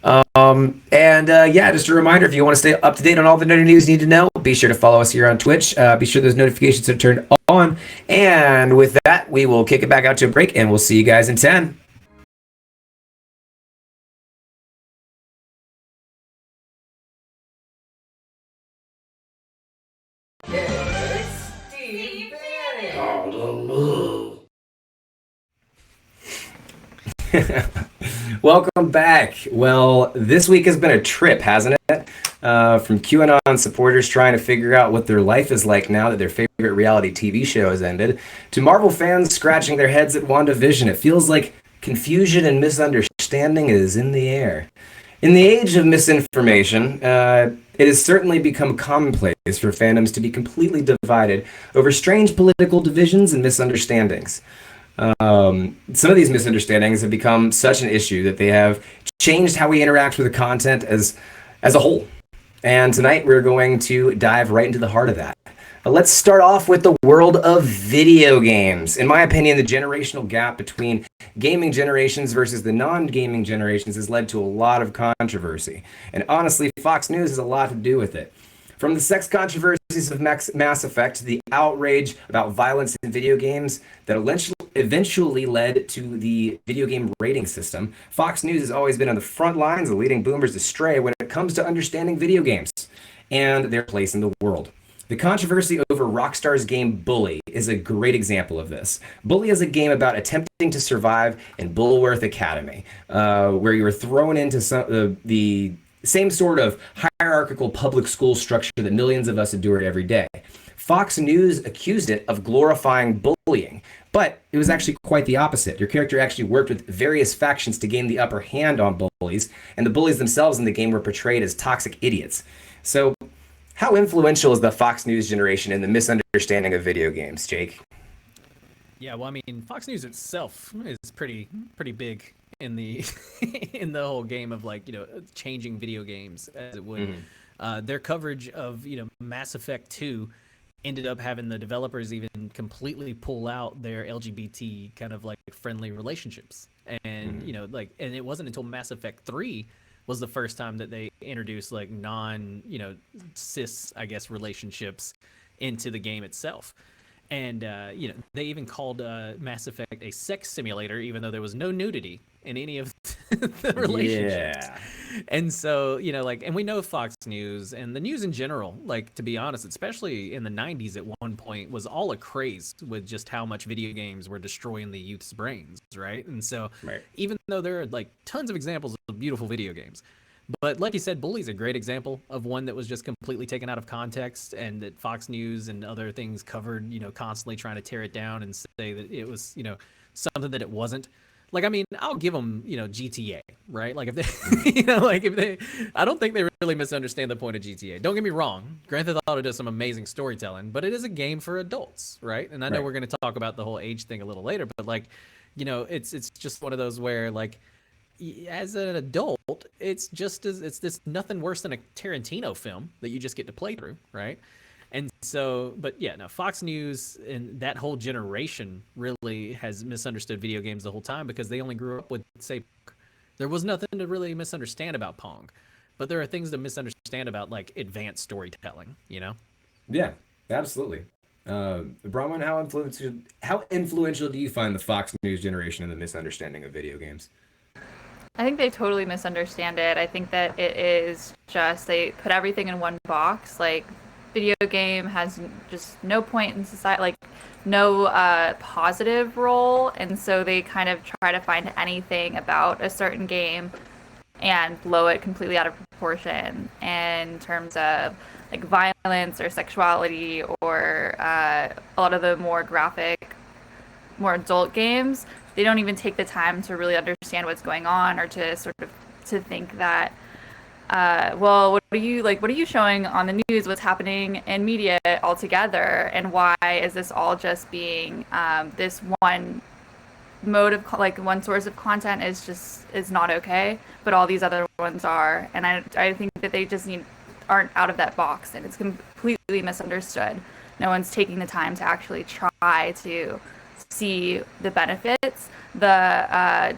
Just a reminder, if you want to stay up to date on all the nerdy news you need to know, be sure to follow us here on Twitch. Be sure those notifications are turned on. And with that, we will kick it back out to a break, and we'll see you guys in 10. Welcome back. Well, this week has been a trip, hasn't it? From QAnon supporters trying to figure out what their life is like now that their favorite reality TV show has ended, to Marvel fans scratching their heads at WandaVision. It feels like confusion and misunderstanding is in the air. In the age of misinformation, it has certainly become commonplace for fandoms to be completely divided over strange political divisions and misunderstandings. Some of these misunderstandings have become such an issue that they have changed how we interact with the content as a whole. And tonight we're going to dive right into the heart of that. Let's start off with the world of video games. In my opinion, the generational gap between gaming generations versus the non-gaming generations has led to a lot of controversy. And honestly, Fox News has a lot to do with it. From the sex controversies of Mass Effect to the outrage about violence in video games that eventually led to the video game rating system, Fox News has always been on the front lines of leading boomers astray when it comes to understanding video games and their place in the world. The controversy over Rockstar's game Bully is a great example of this. Bully is a game about attempting to survive in Bullworth Academy, where you were thrown into the same sort of hierarchical public school structure that millions of us endure every day. Fox News accused it of glorifying bullying, but it was actually quite the opposite. Your character actually worked with various factions to gain the upper hand on bullies, and the bullies themselves in the game were portrayed as toxic idiots. So, how influential is the Fox News generation in the misunderstanding of video games, Jake? Yeah, well, I mean, Fox News itself is pretty big in the in the whole game of changing video games as it would. Their coverage of Mass Effect 2 ended up having the developers even completely pull out their LGBT kind of friendly relationships, and and it wasn't until Mass Effect 3 was the first time that they introduced non cis relationships into the game itself. And they even called Mass Effect a sex simulator, even though there was no nudity in any of the relationships. Yeah. And so, and we know Fox News and the news in general, to be honest, especially in the 90s at one point, was all a craze with just how much video games were destroying the youth's brains, right? And so, even though there are tons of examples of beautiful video games, but like you said, Bully's a great example of one that was just completely taken out of context, and that Fox News and other things covered, constantly trying to tear it down and say that it was, something that it wasn't. Like, I mean, I'll give them, GTA, right? Like, if they, I don't think they really misunderstand the point of GTA. Don't get me wrong. Grand Theft Auto does some amazing storytelling, but it is a game for adults, right? And I know we're going to talk about the whole age thing a little later, but like, it's just one of those where like, as an adult, it's this nothing worse than a Tarantino film that you just get to play through, right? And so, but yeah, no, Fox News and that whole generation really has misunderstood video games the whole time because they only grew up with, say, there was nothing to really misunderstand about Pong, but there are things to misunderstand about like advanced storytelling, Yeah, absolutely. Bronwyn, how influential do you find the Fox News generation in the misunderstanding of video games? I think they totally misunderstand it. I think that it is just they put everything in one box. Like, video game has just no point in society, like no positive role, and so they kind of try to find anything about a certain game and blow it completely out of proportion in terms of like violence or sexuality or a lot of the more graphic, more adult games. They don't even take the time to really understand what's going on or to sort of to think that well, what are you showing on the news? What's happening in media altogether? And why is this all just being this one mode of one source of content is not okay, but all these other ones are? And I think that they just aren't out of that box, and it's completely misunderstood. No one's taking the time to actually try to see the benefits, the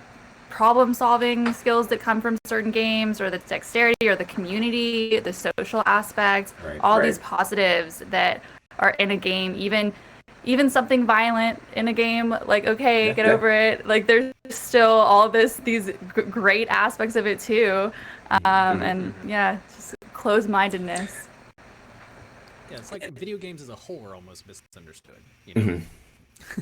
problem-solving skills that come from certain games, or the dexterity, or the community, the social aspect, all these positives that are in a game, even something violent in a game, like, okay, get over it. Like, there's still all these great aspects of it too, and yeah, just closed-mindedness. Yeah, it's like video games as a whole are almost misunderstood.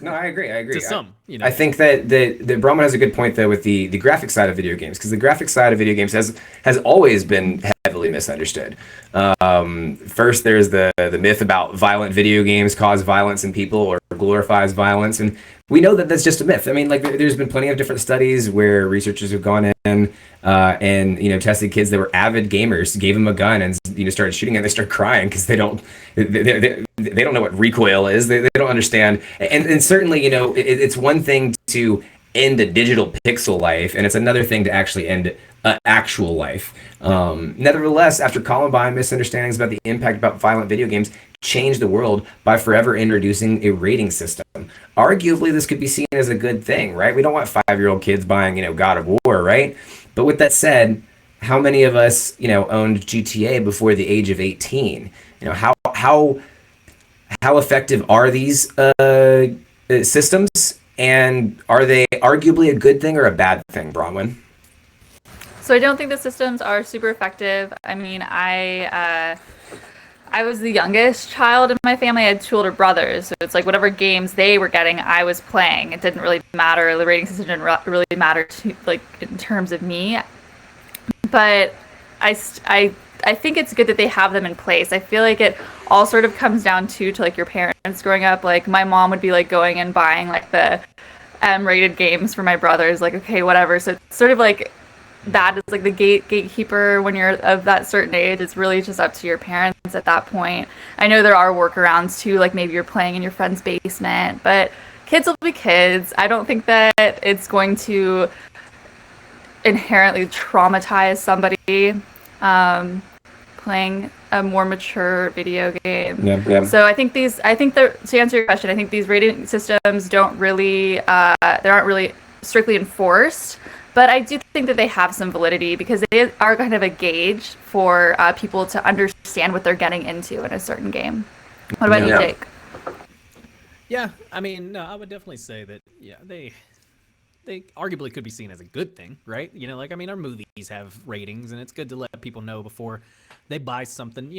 No, I agree. To some, I think that Bronwyn has a good point though with the graphic side of video games, because the graphic side of video games has always been heavily misunderstood. First, there's the myth about violent video games cause violence in people or glorifies violence, and we know that that's just a myth. I mean, like, there's been plenty of different studies where researchers have gone in and tested kids that were avid gamers, gave them a gun, and started shooting, and they start crying because they don't know what recoil is. They don't understand, and certainly it's one thing to end a digital pixel life, and it's another thing to actually end actual life. Nevertheless, after Columbine, misunderstandings about the impact about violent video games changed the world by forever introducing a rating system. Arguably, this could be seen as a good thing, right? We don't want 5-year-old kids buying, God of War, right? But with that said, how many of us, owned GTA before the age of 18? How effective are these systems, and are they arguably a good thing or a bad thing, Bronwyn? So I don't think the systems are super effective. I mean, I was the youngest child in my family. I had 2 older brothers, so it's like whatever games they were getting, I was playing. It didn't really matter. The rating system didn't really matter to, like, in terms of me. But I think it's good that they have them in place. I feel like it all sort of comes down to like your parents growing up. Like, my mom would be like going and buying like the M-rated games for my brothers. Like, okay, whatever. So it's sort of like that is like the gatekeeper when you're of that certain age. It's really just up to your parents at that point. I know there are workarounds too, like maybe you're playing in your friend's basement, but kids will be kids. I don't think that it's going to inherently traumatize somebody playing a more mature video game. Yeah. So to answer your question, I think these rating systems they aren't really strictly enforced. But I do think that they have some validity because they are kind of a gauge for people to understand what they're getting into in a certain game. What about you, Jake? Yeah, I mean, no, I would definitely say that, they arguably could be seen as a good thing, right? Like, I mean, our movies have ratings, and it's good to let people know before they buy something.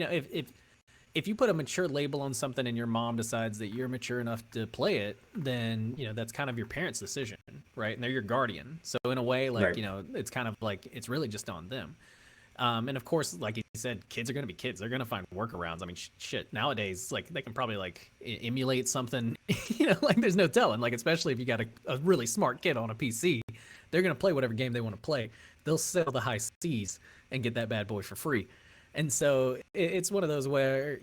If you put a mature label on something and your mom decides that you're mature enough to play it, then, that's kind of your parents' decision, right? And they're your guardian. So in a way, like, it's kind of like, it's really just on them. And of course, like you said, kids are going to be kids. They're going to find workarounds. I mean, shit, nowadays, like, they can probably like emulate something, like, there's no telling, like, especially if you got a really smart kid on a PC, They're going to play whatever game they want to play. They'll sell the high seas and get that bad boy for free. And so it's one of those where,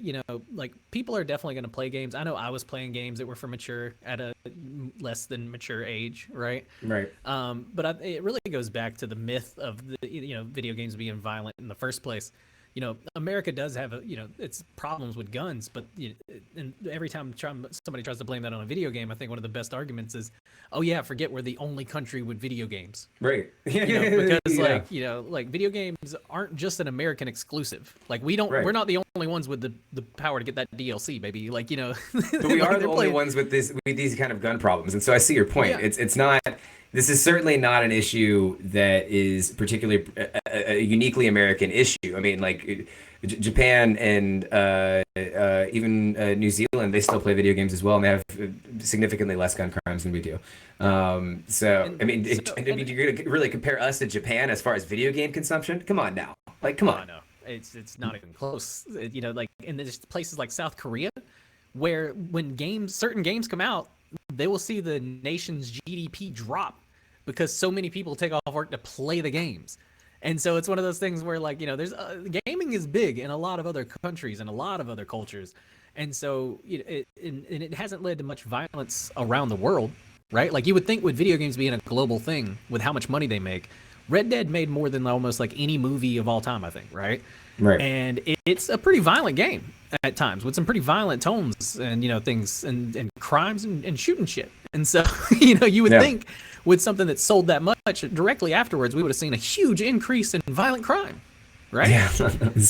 like, people are definitely going to play games. I know I was playing games that were for mature at a less than mature age, right? Right. But it really goes back to the myth of the, video games being violent in the first place. America does have its problems with guns, but and every time somebody tries to blame that on a video game, I think one of the best arguments is, oh yeah, forget we're the only country with video games. Right. Because like video games aren't just an American exclusive. Like we're not the only ones with the power to get that DLC, baby. Like, but we are the only ones with these kind of gun problems. And so I see your point. Yeah. It's not. This is certainly not an issue that is particularly a uniquely American issue. I mean, like Japan and even New Zealand, they still play video games as well, and they have significantly less gun crimes than we do. You're going to really compare us to Japan as far as video game consumption? Come on now, come on. No, it's not even close. Like in there's places like South Korea, where when certain games come out, they will see the nation's GDP drop because so many people take off work to play the games. And so it's one of those things where, like, there's gaming is big in a lot of other countries and a lot of other cultures. And so it hasn't led to much violence around the world, right? Like, you would think with video games being a global thing, with how much money they make, Red Dead made more than almost like any movie of all time, I think, right? Right. And it's a pretty violent game at times with some pretty violent tones and, things and crimes and shooting shit. And so, you would think with something that sold that much, directly afterwards, we would have seen a huge increase in violent crime, right? Yeah,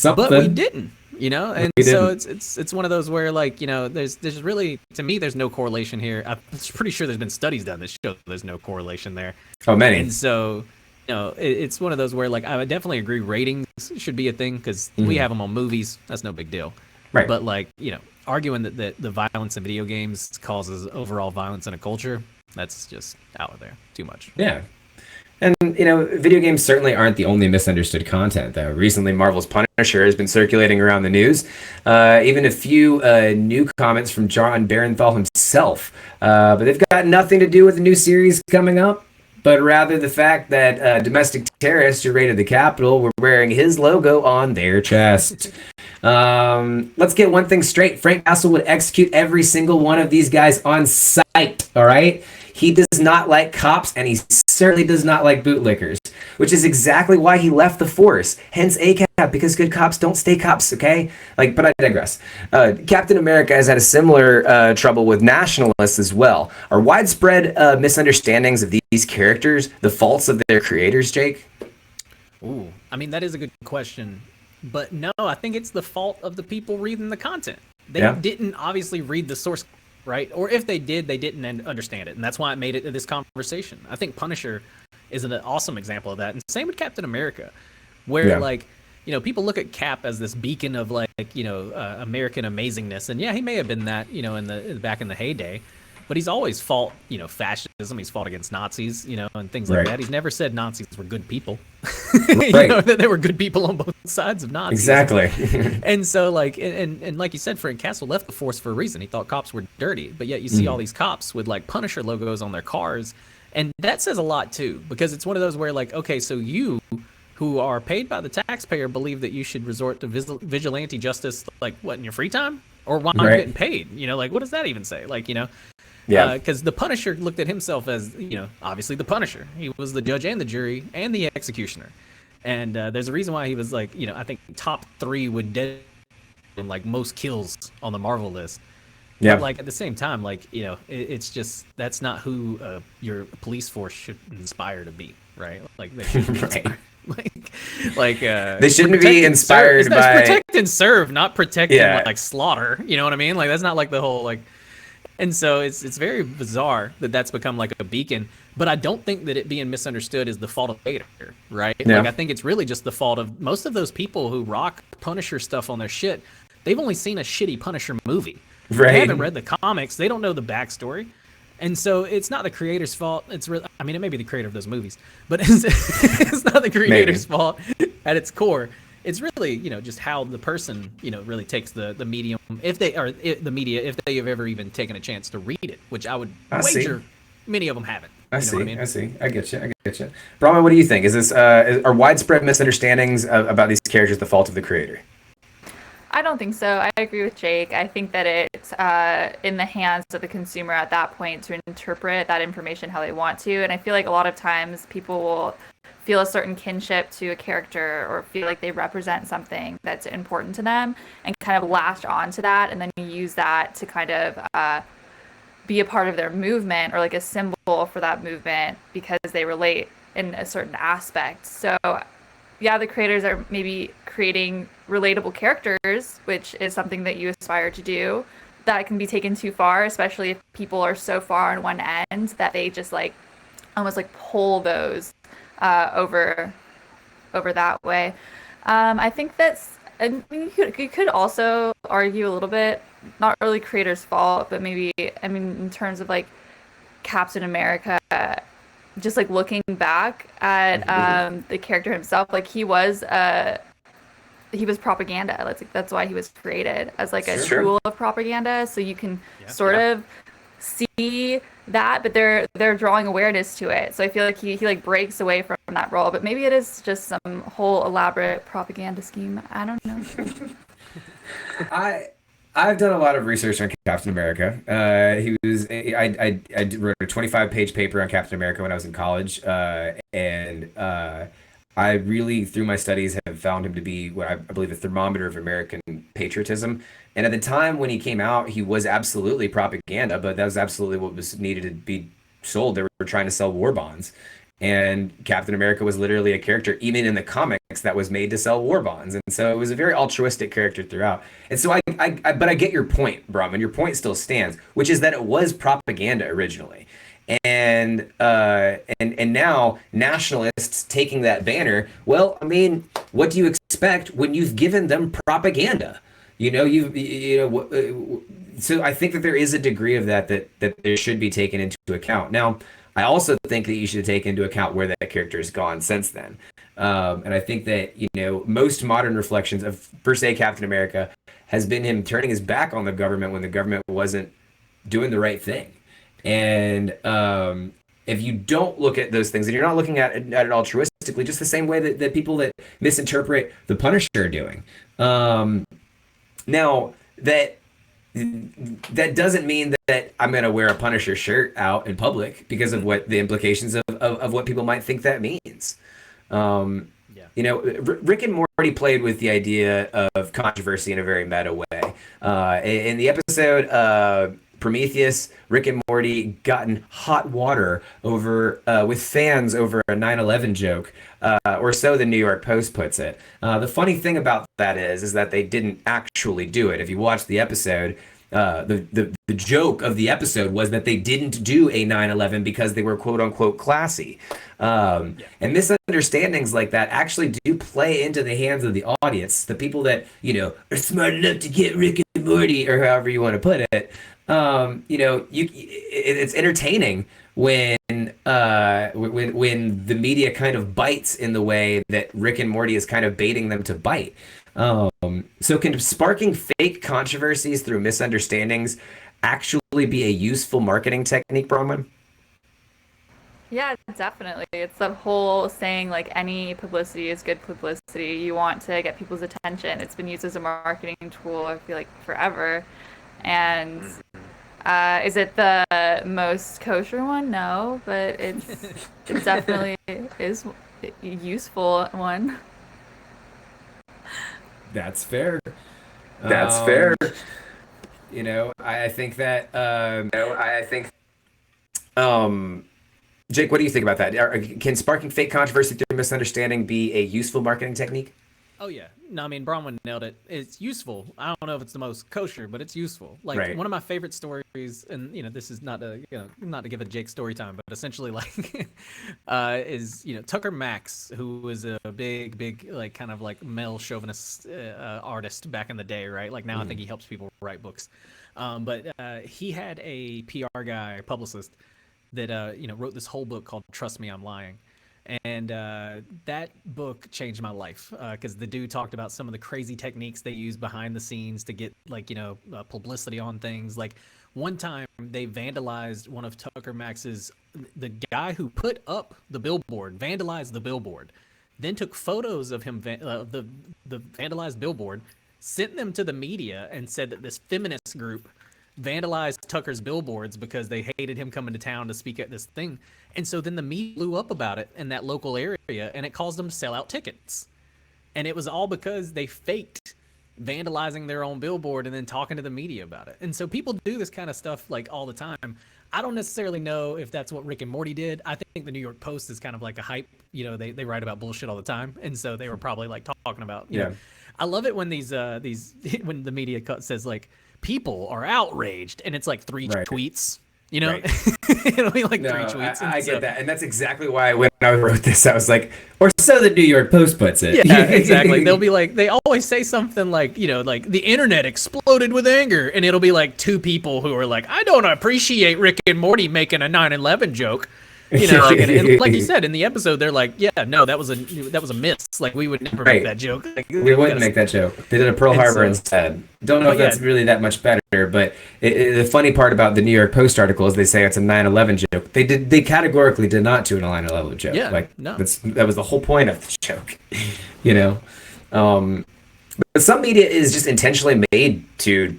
but we didn't, and so it's one of those where, like, there's really, to me, there's no correlation here. I'm pretty sure there's been studies done that show there's no correlation there. Oh, many. And so, it's one of those where, like, I would definitely agree ratings should be a thing because we have them on movies. That's no big deal. Right. But, like, arguing that the violence in video games causes overall violence in a culture, that's just out there too much. Yeah. And, video games certainly aren't the only misunderstood content, though. Recently, Marvel's Punisher has been circulating around the news. Even a few new comments from John Barenthal himself. But they've got nothing to do with the new series coming up, but rather the fact that domestic terrorists who raided the Capitol were wearing his logo on their chest. Let's get one thing straight. Frank Castle would execute every single one of these guys on sight, all right? He does not like cops, and he certainly does not like bootlickers, which is exactly why he left the force. Hence ACAB, because good cops don't stay cops, okay? But I digress. Captain America has had a similar trouble with nationalists as well. Are widespread misunderstandings of these characters the faults of their creators, Jake? Ooh, I mean, that is a good question. But no, I think it's the fault of the people reading the content. They didn't obviously read the source, right? Or if they did, they didn't understand it. And that's why it made it to this conversation. I think Punisher is an awesome example of that. And same with Captain America, where people look at Cap as this beacon of American amazingness. And yeah, he may have been that, back in the heyday. But he's always fought, fascism. He's fought against Nazis, and things like that. He's never said Nazis were good people. That there were good people on both sides of Nazis. Exactly. And so, like, and like you said, Frank Castle left the force for a reason. He thought cops were dirty. But yet you see all these cops with, like, Punisher logos on their cars. And that says a lot, too. Because it's one of those where, like, okay, so you, who are paid by the taxpayer, believe that you should resort to vigilante justice, like, what, in your free time? Or while I'm getting paid? What does that even say? Yeah, because the Punisher looked at himself as, obviously the Punisher. He was the judge and the jury and the executioner. And there's a reason why he was, like, I think top 3 would dead in, like, most kills on the Marvel list. Yeah. But, like, at the same time, like, it's just, that's not who your police force should inspire to be, right? Like, they shouldn't be inspired. They shouldn't be inspired by protect and serve, not protect and, like, slaughter. You know what I mean? Like, that's not like the whole, like. And so it's very bizarre that that's become like a beacon. But I don't think that it being misunderstood is the fault of Vader, right? Yeah. Like, I think it's really just the fault of most of those people who rock Punisher stuff on their shit. They've only seen a shitty Punisher movie. Right. They haven't read the comics. They don't know the backstory. And so it's not the creator's fault. It's really, I mean, it may be the creator of those movies, but it's not the creator's fault at its core. It's really, just how the person, really takes the medium, if they have ever even taken a chance to read it, which I would wager many of them haven't. I You know what I see. mean? I see. I get you. I get you. Brahma, what do you think? Is this are widespread misunderstandings about these characters the fault of the creator? I don't think so. I agree with Jake. I think that it's in the hands of the consumer at that point to interpret that information how they want to. And I feel like a lot of times people will feel a certain kinship to a character or feel like they represent something that's important to them and kind of latch on to that. And then you use that to kind of be a part of their movement or like a symbol for that movement because they relate in a certain aspect. So yeah, the creators are maybe creating relatable characters, which is something that you aspire to do. That can be taken too far, especially if people are so far on one end that they just like almost like pull those over that way. I think that's, and you could also argue a little bit, not really creators' fault, but maybe, I mean, in terms of like Captain America, just like looking back at the character himself, like he was propaganda. That's why he was created as like a tool of propaganda. So you can sort of see that, but they're drawing awareness to it. So I feel like he like breaks away from that role, but maybe it is just some whole elaborate propaganda scheme. I don't know. I've done a lot of research on Captain America. I wrote a 25-page paper on Captain America when I was in college, and I really, through my studies, have found him to be what I believe a thermometer of American patriotism. And at the time when he came out, he was absolutely propaganda, but that was absolutely what was needed to be sold. They were trying to sell war bonds. And Captain America was literally a character, even in the comics, that was made to sell war bonds. And so it was a very altruistic character throughout. And so but I get your point, Brahman. Your point still stands, which is that it was propaganda originally. And now nationalists taking that banner. Well, I mean, what do you expect when you've given them propaganda? So I think that there is a degree of that there should be taken into account. Now, I also think that you should take into account where that character has gone since then. And I think that, most modern reflections of, per se, Captain America has been him turning his back on the government when the government wasn't doing the right thing. And if you don't look at those things, and you're not looking at it altruistically, just the same way that people that misinterpret the Punisher are doing. Now, that doesn't mean that I'm going to wear a Punisher shirt out in public because of what the implications of what people might think that means. Rick and Morty played with the idea of controversy in a very meta way. In the episode Prometheus, Rick and Morty got in hot water over with fans over a 9/11 joke, or so the New York Post puts it. The funny thing about that is that they didn't actually do it. If you watch the episode, the joke of the episode was that they didn't do a 9/11 because they were quote unquote classy. And misunderstandings like that actually do play into the hands of the audience, the people that are smart enough to get Rick and Morty, or however you want to put it. It's entertaining when the media kind of bites in the way that Rick and Morty is kind of baiting them to bite. So can sparking fake controversies through misunderstandings actually be a useful marketing technique, Bronwyn? Yeah, definitely. It's the whole saying like any publicity is good publicity. You want to get people's attention. It's been used as a marketing tool, I feel like, forever. And is it the most kosher one? No, but it definitely is a useful one. That's fair. I think that. Jake, what do you think about that? Can sparking fake controversy through misunderstanding be a useful marketing technique? Oh yeah, no, I mean Bronwyn nailed it. It's useful. I don't know if it's the most kosher, but it's useful. Like right. One of my favorite stories, and this is not not to give a Jake story time, but essentially like is Tucker Max, who was a big like kind of like male chauvinist artist back in the day, right? Like now I think he helps people write books, but he had a PR guy, publicist, that wrote this whole book called "Trust Me, I'm Lying." And that book changed my life because the dude talked about some of the crazy techniques they use behind the scenes to get publicity on things. Like one time they vandalized one of Tucker Max's, the guy who put up the billboard, vandalized the billboard, then took photos of him, the vandalized billboard, sent them to the media and said that this feminist group vandalized Tucker's billboards because they hated him coming to town to speak at this thing. And so then the media blew up about it in that local area, and it caused them to sell out tickets. And it was all because they faked vandalizing their own billboard and then talking to the media about it. And so people do this kind of stuff like all the time. I don't necessarily know if that's what Rick and Morty did. I think the New York Post is kind of like a hype. You know, they write about bullshit all the time. And so they were probably like talking about, you know. I love it when these when the media says like, people are outraged, and it's like three tweets. You know, it'll be like 3 tweets. I get that, and that's exactly why when I wrote this, I was like, or so the New York Post puts it. Yeah, exactly. They'll be like, they always say something like, you know, like the internet exploded with anger, and it'll be like 2 people who are like, I don't appreciate Rick and Morty making a 9/11 joke. You know, like, and like you said in the episode, they're like, yeah, no, that was a miss. Like, we would never make that joke. Like, we wouldn't make that joke. They did a Pearl Harbor instead. Don't know if that's really that much better, but the funny part about the New York Post article is they say it's a 9/11 joke. They categorically did not do a 9/11 joke. Yeah, like, no. That was the whole point of the joke. You know, but some media is just intentionally made to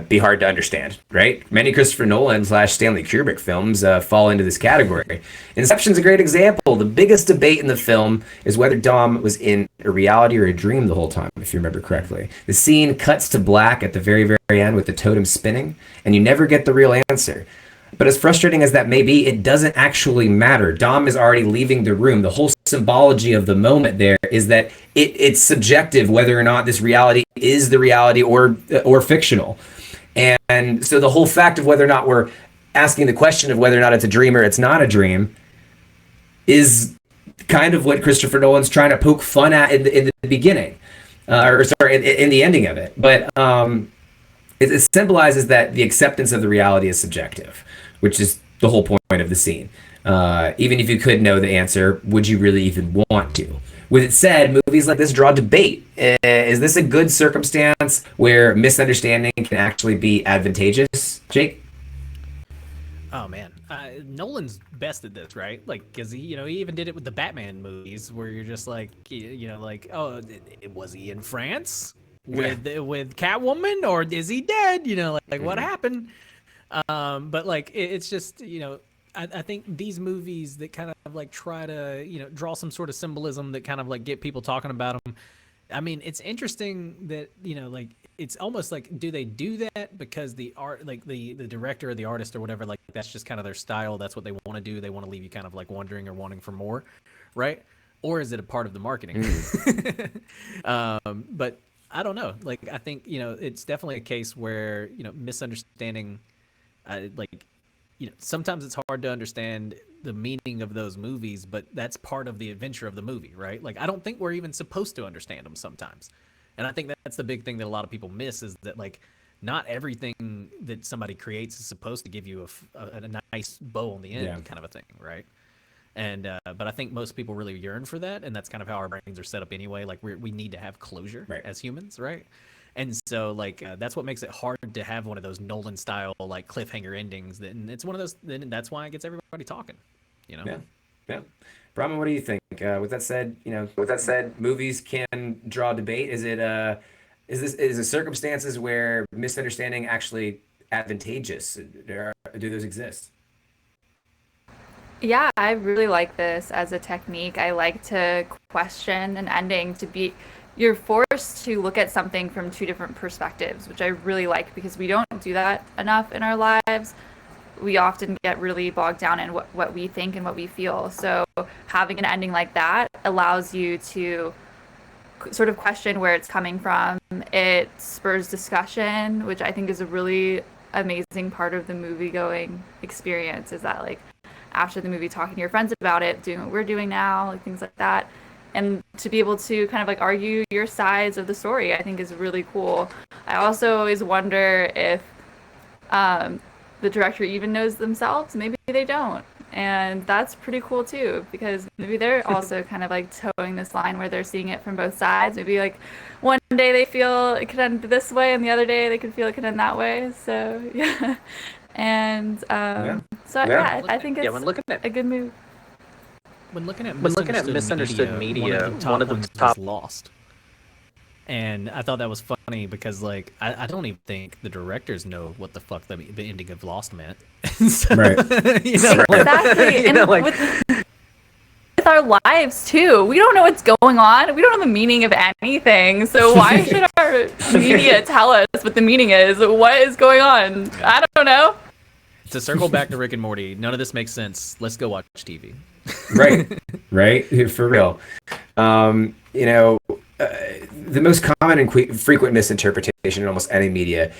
be hard to understand, right? Many Christopher Nolan / Stanley Kubrick films fall into this category. Inception's a great example. The biggest debate in the film is whether Dom was in a reality or a dream the whole time, if you remember correctly. The scene cuts to black at the very, very end with the totem spinning, and you never get the real answer. But as frustrating as that may be, it doesn't actually matter. Dom is already leaving the room. The whole symbology of the moment there is that it's subjective whether or not this reality is the reality or fictional. And so the whole fact of whether or not we're asking the question of whether or not it's a dream or it's not a dream is kind of what Christopher Nolan's trying to poke fun at in the beginning, in the ending of it. But it symbolizes that the acceptance of the reality is subjective, which is the whole point of the scene. Even if you could know the answer, would you really even want to? With it said, movies like this draw debate. Is this a good circumstance where misunderstanding can actually be advantageous, Jake? Oh man, Nolan's best at this, right? Like, because he even did it with the Batman movies, where you're just like, like, oh, was he in France with Catwoman, or is he dead? Like what happened? But like, it's just, I think these movies that kind of like try to, draw some sort of symbolism that kind of like get people talking about them. I mean, it's interesting that, like, it's almost like, do they do that because the art, like the director or the artist or whatever, like that's just kind of their style. That's what they want to do. They want to leave you kind of like wondering or wanting for more. Right. Or is it a part of the marketing? But I don't know. Like, I think, it's definitely a case where, misunderstanding, sometimes it's hard to understand the meaning of those movies, but that's part of the adventure of the movie, right? Like, I don't think we're even supposed to understand them sometimes. And I think that's the big thing that a lot of people miss, is that, like, not everything that somebody creates is supposed to give you a nice bow on the end, kind of a thing, right? And but I think most people really yearn for that, and that's kind of how our brains are set up anyway. Like, we need to have closure as humans, right? And so, like, that's what makes it hard to have one of those Nolan style, like, cliffhanger endings. And it's one of those. Then that's why it gets everybody talking. Yeah. Brahma, what do you think? With that said, movies can draw debate. Is it circumstances where misunderstanding actually advantageous? Do those exist? Yeah, I really like this as a technique. I like to question an ending you're forced to look at something from 2 different perspectives, which I really like, because we don't do that enough in our lives. We often get really bogged down in what we think and what we feel. So having an ending like that allows you to sort of question where it's coming from. It spurs discussion, which I think is a really amazing part of the movie-going experience, is that, like, after the movie, talking to your friends about it, doing what we're doing now, like things like that. And to be able to kind of like argue your sides of the story, I think is really cool. I also always wonder if the director even knows themselves. Maybe they don't. And that's pretty cool too, because maybe they're also kind of like towing this line where they're seeing it from both sides. Maybe like one day they feel it could end this way, and the other day they could feel it could end that way. So yeah, and I think it's when looking at a good move. When looking at misunderstood media, one of the top was Lost. And I thought that was funny because, like, I don't even think the directors know what the fuck the ending of Lost meant. So, right. Exactly. And with our lives, too. We don't know what's going on. We don't know the meaning of anything. So why should our media tell us what the meaning is? What is going on? I don't know. To circle back to Rick and Morty, none of this makes sense. Let's go watch TV. Right. For real. The most common and frequent misinterpretation in almost any media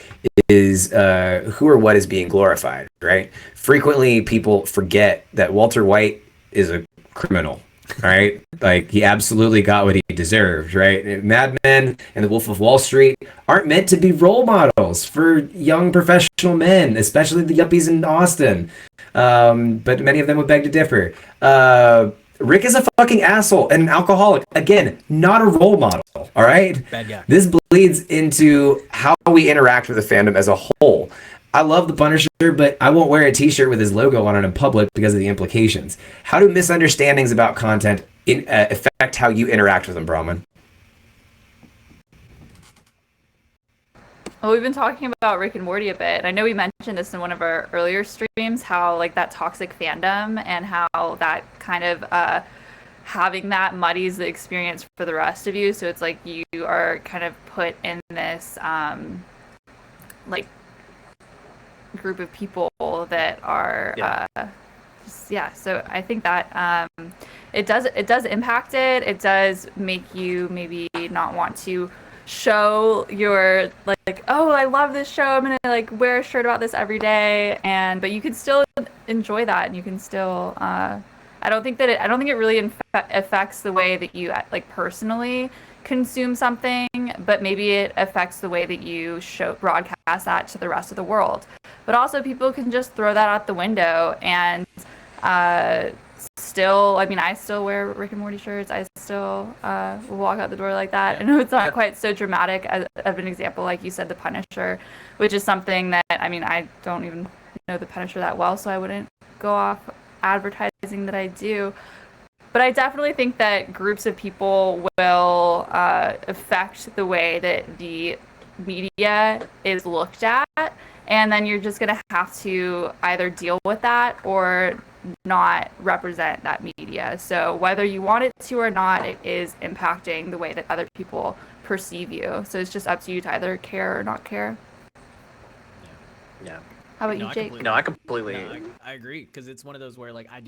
is who or what is being glorified, right? Frequently, people forget that Walter White is a criminal, right? Like, he absolutely got what he deserved, right? Mad Men and The Wolf of Wall Street aren't meant to be role models for young professional men, especially the yuppies in Austin. But many of them would beg to differ. Rick is a fucking asshole and an alcoholic. Again, not a role model, all right? Bad guy. This bleeds into how we interact with the fandom as a whole. I love the Punisher, but I won't wear a t-shirt with his logo on it in public because of the implications. How do misunderstandings about content affect how you interact with them, Brahman? Well, we've been talking about Rick and Morty a bit. I know we mentioned this in one of our earlier streams, how like that toxic fandom and how that kind of having that muddies the experience for the rest of you. So it's like you are kind of put in this like group of people that are So I think that it does impact it. It does make you maybe not want to show your like, oh, I love this show, I'm gonna like wear a shirt about this every day, but you can still enjoy that, and you can still I don't think it really affects the way that you like personally consume something, but maybe it affects the way that you broadcast that to the rest of the world. But also, people can just throw that out the window and still, I mean, I still wear Rick and Morty shirts. I still will walk out the door like that. I know it's not quite so dramatic of an example, like you said, the Punisher, which is something that, I mean, I don't even know the Punisher that well, so I wouldn't go off advertising that I do. But I definitely think that groups of people will affect the way that the media is looked at, and then you're just going to have to either deal with that or not represent that media. So whether you want it to or not, it is impacting the way that other people perceive you. So it's just up to you to either care or not care. Yeah. How about you, Jake? I completely. I agree, because it's one of those where like I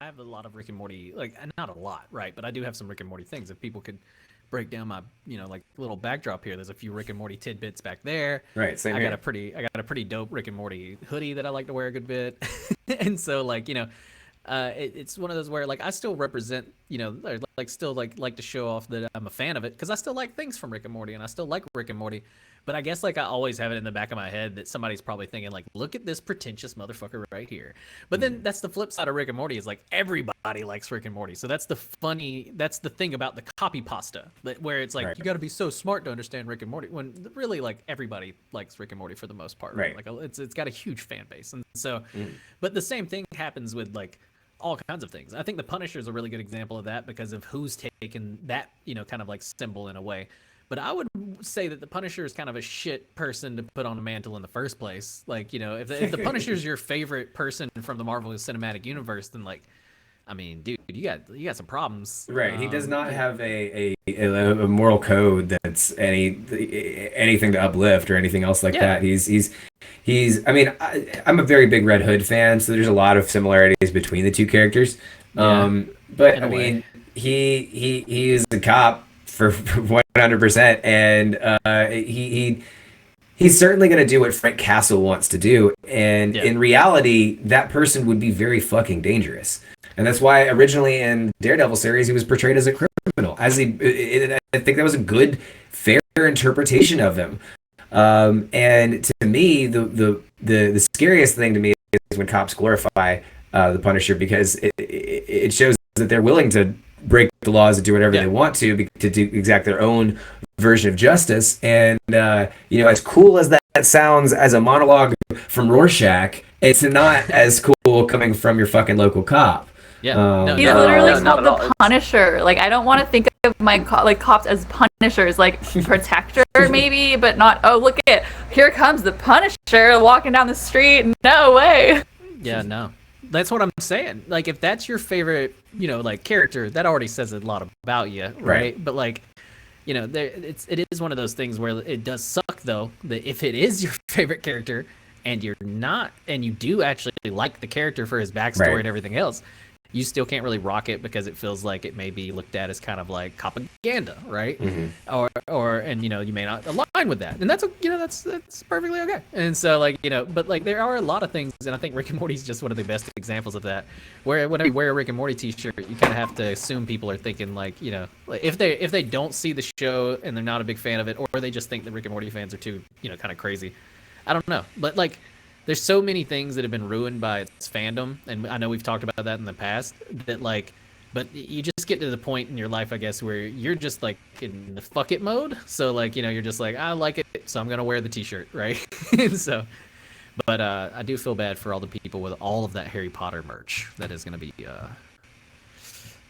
have a lot of Rick and Morty, like not a lot, right? But I do have some Rick and Morty things. If people could break down my like little backdrop here, there's a few Rick and Morty tidbits back there. Right. Same I here. got a pretty dope Rick and Morty hoodie that I like to wear a good bit, and so like it's one of those where like I still represent like still like to show off that I'm a fan of it, because I still like things from Rick and Morty, and I still like Rick and Morty. But I guess like I always have it in the back of my head that somebody's probably thinking like, look at this pretentious motherfucker right here. But then that's the flip side of Rick and Morty, is like everybody likes Rick and Morty. So that's the thing about the copy pasta, where it's like you got to be so smart to understand Rick and Morty, when really like everybody likes Rick and Morty for the most part. Right. Like it's got a huge fan base. And so, but the same thing happens with like all kinds of things. I think the Punisher is a really good example of that, because of who's taken that, kind of like symbol in a way. But I would say that the Punisher is kind of a shit person to put on a mantle in the first place. Like, if the Punisher is your favorite person from the Marvel Cinematic Universe, then like, I mean, dude, you got some problems. Right. He does not have a moral code that's anything to uplift or anything else like that. He's. I mean, I'm a very big Red Hood fan, so there's a lot of similarities between the two characters. But I mean, he is a cop for 100%, and he's certainly going to do what Frank Castle wants to do, and in reality, that person would be very fucking dangerous. And that's why originally in Daredevil series he was portrayed as a criminal. I think that was a good, fair interpretation of him. And to me, the scariest thing to me is when cops glorify the Punisher, because it shows that they're willing to break the laws and do whatever they want to do exact their own version of justice. And as cool as that sounds as a monologue from Rorschach, it's not as cool coming from your fucking local cop. Yeah, he's literally called the Punisher. Like, I don't want to think of my cops as punishers, like protector maybe, but not. Oh, look here comes the Punisher walking down the street. No way. Yeah, no, that's what I'm saying. Like, if that's your favorite, like character, that already says a lot about you, right? But like, it is one of those things where it does suck though that if it is your favorite character and you're not, and you do actually like the character for his backstory and everything else, you still can't really rock it because it feels like it may be looked at as kind of like propaganda, right? And you may not align with that, and that's that's perfectly okay. And so but like there are a lot of things, and I think Rick and Morty is just one of the best examples of that. Where whenever you wear a Rick and Morty T-shirt, you kind of have to assume people are thinking like if they don't see the show and they're not a big fan of it, or they just think that Rick and Morty fans are too kind of crazy. I don't know, but like. There's so many things that have been ruined by its fandom, and I know we've talked about that in the past, that but you just get to the point in your life, I guess, where you're just like in the fuck it mode. So you're just like, I like it, so I'm gonna wear the T-shirt, right? And so, but I do feel bad for all the people with all of that Harry Potter merch. That is gonna be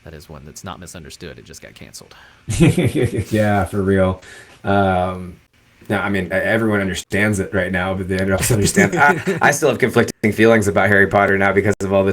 that is one that's not misunderstood. It just got canceled. Yeah, for real. Now, I mean, everyone understands it right now, but they also understand. I still have conflicting feelings about Harry Potter now because of all the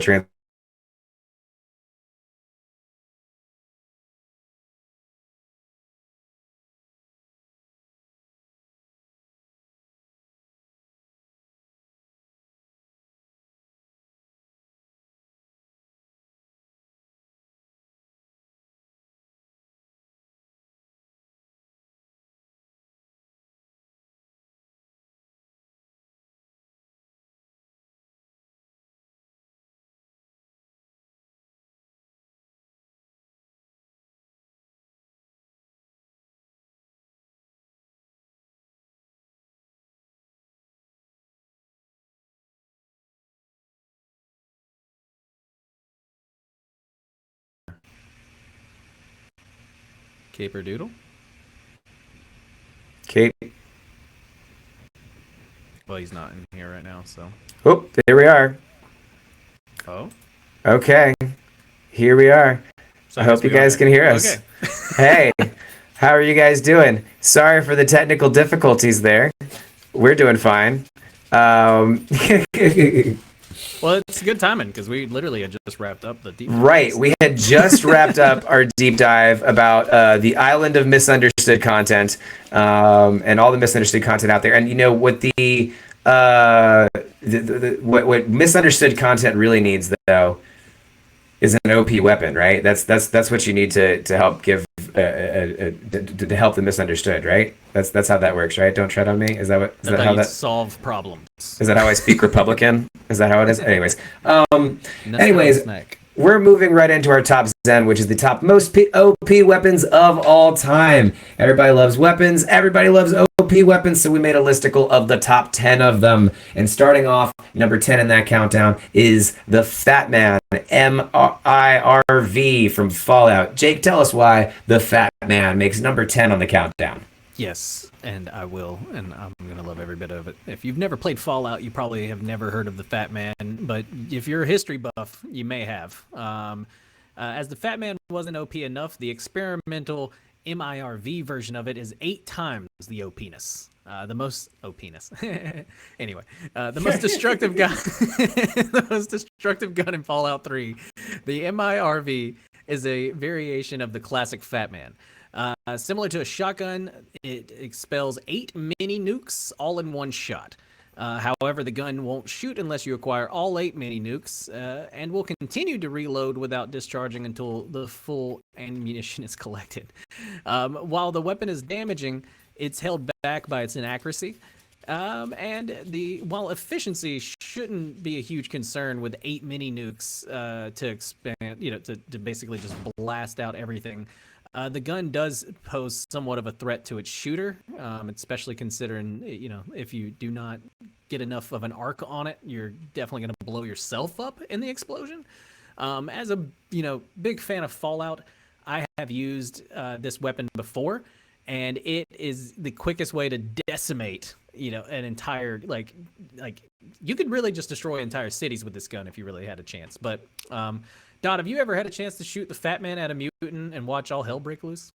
Caper Doodle? Kate. Well, he's not in here right now, so. Oh, there we are. Oh? Okay. Here we are. So I hope you guys can hear us. Okay. Hey, how are you guys doing? Sorry for the technical difficulties there. We're doing fine. Well, it's good timing because we literally had just wrapped up the deep dive. Right. We had just wrapped up our deep dive about the island of misunderstood content and all the misunderstood content out there. And what what misunderstood content really needs, though, is an OP weapon, right? That's what you need to help give to help the misunderstood, right? That's how that works, right? Don't tread on me. Is that how that solve problems? Is that how I speak Republican? Is that how it is? Anyways, we're moving right into our top Zen, which is the top most OP weapons of all time. Everybody loves weapons. Everybody loves OP weapons. So we made a listicle of the top 10 of them. And starting off, number 10 in that countdown is the Fat Man, MIRV from Fallout. Jake, tell us why the Fat Man makes number 10 on the countdown. Yes, and I will, and I'm going to love every bit of it. If you've never played Fallout, you probably have never heard of the Fat Man, but if you're a history buff, you may have. As the Fat Man wasn't OP enough, the experimental MIRV version of it is 8 times the OP-ness. The most OP-ness. Anyway, the most destructive gun, the most destructive gun in Fallout 3, the MIRV is a variation of the classic Fat Man. Similar to a shotgun, it expels 8 mini nukes all in one shot. However, the gun won't shoot unless you acquire all 8 mini nukes, and will continue to reload without discharging until the full ammunition is collected. While the weapon is damaging, it's held back by its inaccuracy. While efficiency shouldn't be a huge concern with 8 mini nukes to expand, to basically just blast out everything. The gun does pose somewhat of a threat to its shooter, especially considering, if you do not get enough of an arc on it, you're definitely going to blow yourself up in the explosion. As a big fan of Fallout, I have used this weapon before, and it is the quickest way to decimate an entire like you could really just destroy entire cities with this gun if you really had a chance. But Don, have you ever had a chance to shoot the Fat Man at a mutant and watch all hell break loose?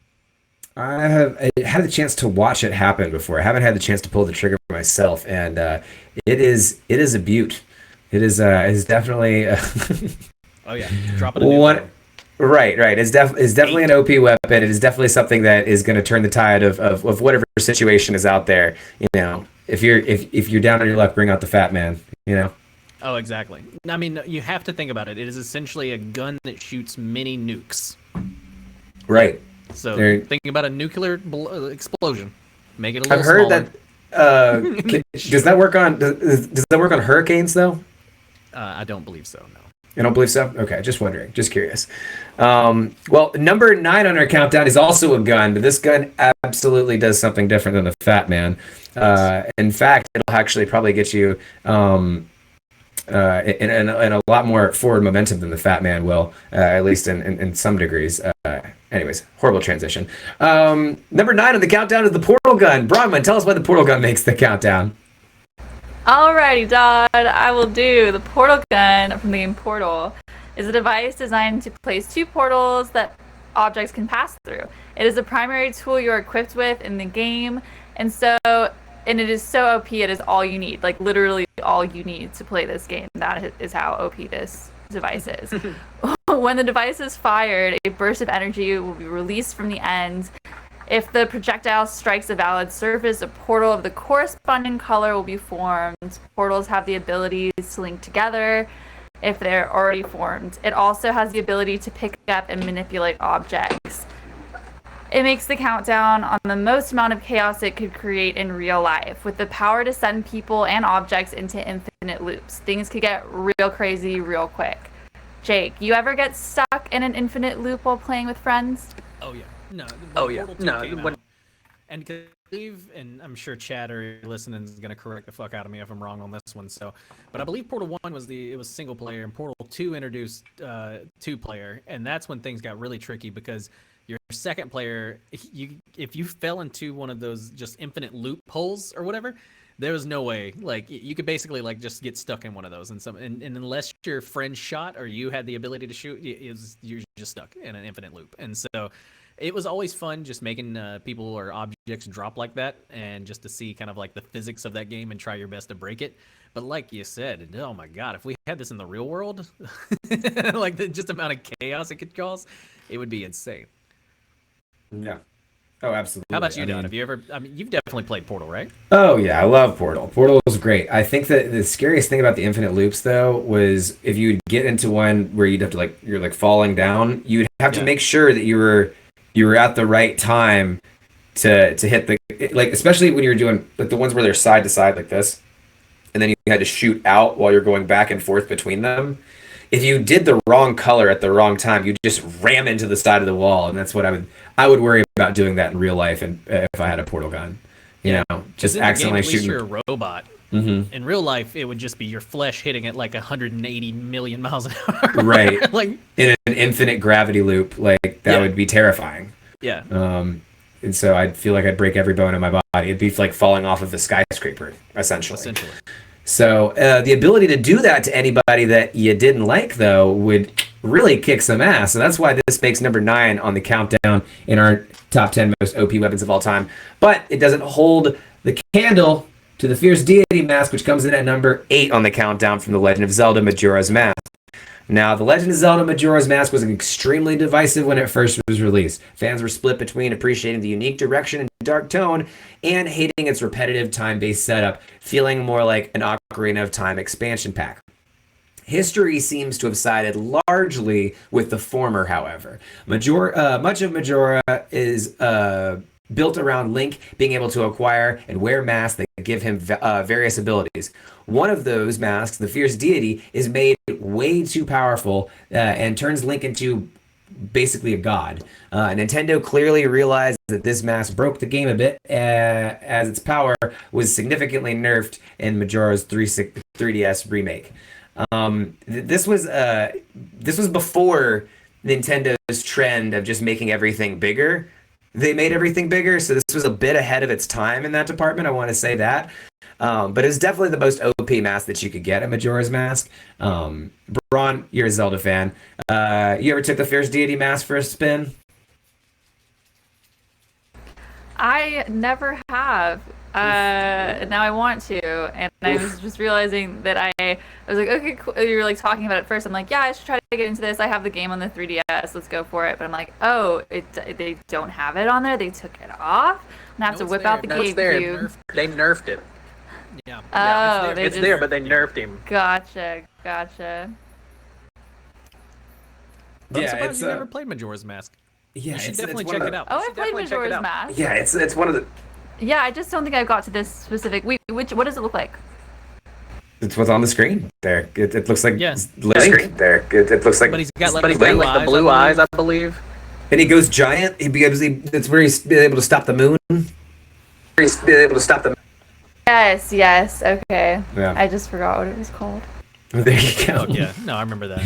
I have had the chance to watch it happen before. I haven't had the chance to pull the trigger myself, and it is a beaut. It is definitely oh yeah, drop it one. Right. It's definitely an OP weapon. It is definitely something that is going to turn the tide of whatever situation is out there. If you're down on your luck, bring out the Fat Man. Oh, exactly. I mean, you have to think about it. It is essentially a gun that shoots mini nukes. Right. So thinking about a nuclear explosion, make it a little I've heard smaller. that. Does that work on hurricanes though? I don't believe so. No. You don't believe so? Okay, just wondering, just curious. Well, number 9 on our countdown is also a gun, but this gun absolutely does something different than the Fat Man. In fact, it'll actually probably get you in a lot more forward momentum than the Fat Man will, at least in some degrees. Anyways, horrible transition. Number 9 on the countdown is the portal gun. Brogman, tell us why the portal gun makes the countdown. Alrighty, Dodd, I will do. The portal gun from the game Portal is a device designed to place 2 portals that objects can pass through. It is the primary tool you're equipped with in the game, and it is so OP, it is all you need. Like, literally all you need to play this game. That is how OP this device is. When the device is fired, a burst of energy will be released from the end. If the projectile strikes a valid surface, a portal of the corresponding color will be formed. Portals have the ability to link together if they're already formed. It also has the ability to pick up and manipulate objects. It makes the countdown on the most amount of chaos it could create in real life, with the power to send people and objects into infinite loops. Things could get real crazy real quick. Jake, you ever get stuck in an infinite loop while playing with friends? Oh yeah. No. Portal 2 came out. And and I'm sure Chad or listening is gonna correct the fuck out of me if I'm wrong on this one. But I believe Portal 1 was single player, and Portal 2 introduced 2-player, and that's when things got really tricky because your second player, if you fell into one of those just infinite loopholes or whatever, there was no way. Like, you could basically just get stuck in one of those, and unless your friend shot or you had the ability to shoot, you're just stuck in an infinite loop. And so it was always fun just making people or objects drop like that, and just to see kind of like the physics of that game and try your best to break it. But like you said, oh my god, if we had this in the real world, like the just amount of chaos it could cause, it would be insane. Yeah. Oh, absolutely. How about you, Don? Have you ever? I mean, you've definitely played Portal, right? Oh yeah, I love Portal. Portal was great. I think that the scariest thing about the infinite loops, though, was if you get into one where you'd have to you're falling down, you'd have to make sure that you were at the right time to hit the especially when you're doing the ones where they're side to side like this, and then you had to shoot out while you're going back and forth between them. If you did the wrong color at the wrong time, you just ram into the side of the wall, and that's what I would worry about doing that in real life, and if I had a portal gun, just accidentally shooting. You're a robot. Mm-hmm. In real life, it would just be your flesh hitting at 180 million miles an hour. Right. In an infinite gravity loop, that would be terrifying. Yeah. And so I'd feel like I'd break every bone in my body. It'd be like falling off of a skyscraper, essentially. So the ability to do that to anybody that you didn't like, though, would really kick some ass. And that's why this makes number 9 on the countdown in our top 10 most OP weapons of all time. But it doesn't hold the candle to the Fierce Deity Mask, which comes in at number 8 on the countdown from The Legend of Zelda Majora's Mask. Now, The Legend of Zelda Majora's Mask was extremely divisive when it first was released. Fans were split between appreciating the unique direction and dark tone and hating its repetitive time-based setup, feeling more like an Ocarina of Time expansion pack. History seems to have sided largely with the former, however. Much of Majora is built around Link being able to acquire and wear masks that give him various abilities. One of those masks, the Fierce Deity, is made way too powerful and turns Link into basically a god. Nintendo clearly realized that this mask broke the game a bit, as its power was significantly nerfed in Majora's 3DS remake. This was before Nintendo's trend of just making everything bigger. They made everything bigger, so this was a bit ahead of its time in that department. I want to say that. But it was definitely the most OP mask that you could get at Majora's Mask. Braun, you're a Zelda fan. You ever took the Fierce Deity mask for a spin? I never have. Now I want to, and I was just realizing that I was like, okay, cool. You were like talking about it first. I'm like, yeah, I should try to get into this. I have the game on the 3DS. Let's go for it. But I'm like, oh, they don't have it on there. They took it off. I'm gonna have to whip out the GameCube. They nerfed it. Yeah. Oh, it's there, but they nerfed him. Gotcha. I'm surprised you never played Majora's Mask. Yeah, you should definitely check it out. Oh, I played Majora's Mask. Yeah, it's one of the. Yeah, I just don't think I got to this specific. What does it look like? It's what's on the screen there. It looks like Link there. It looks like. But he's got the blue eyes, I believe. And he goes giant. It's where he's able to stop the moon. Yes. Okay. Yeah. I just forgot what it was called. There you go. Oh, yeah. No, I remember that.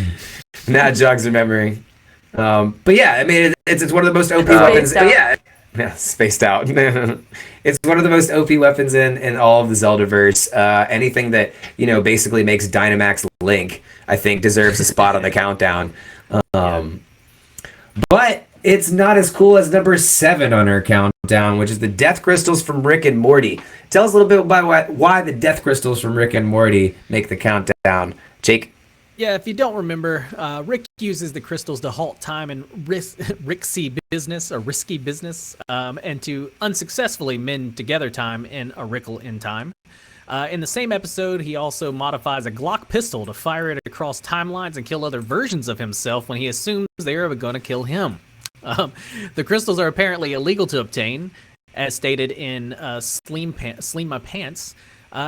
Now it jogs your memory. But yeah, I mean, it's one of the most OP weapons. Yeah, spaced out. It's one of the most OP weapons in all of the Zeldaverse. Anything that, basically makes Dynamax Link, I think, deserves a spot on the countdown. But it's not as cool as number 7 on our countdown, which is the Death Crystals from Rick and Morty. Tell us a little bit about why the Death Crystals from Rick and Morty make the countdown. Jake? Yeah, if you don't remember, Rick uses the crystals to halt time and risky business, and to unsuccessfully mend together time in a Rickle in time. In the same episode, he also modifies a Glock pistol to fire it across timelines and kill other versions of himself when he assumes they are going to kill him. The crystals are apparently illegal to obtain, as stated in Sleem My Pants.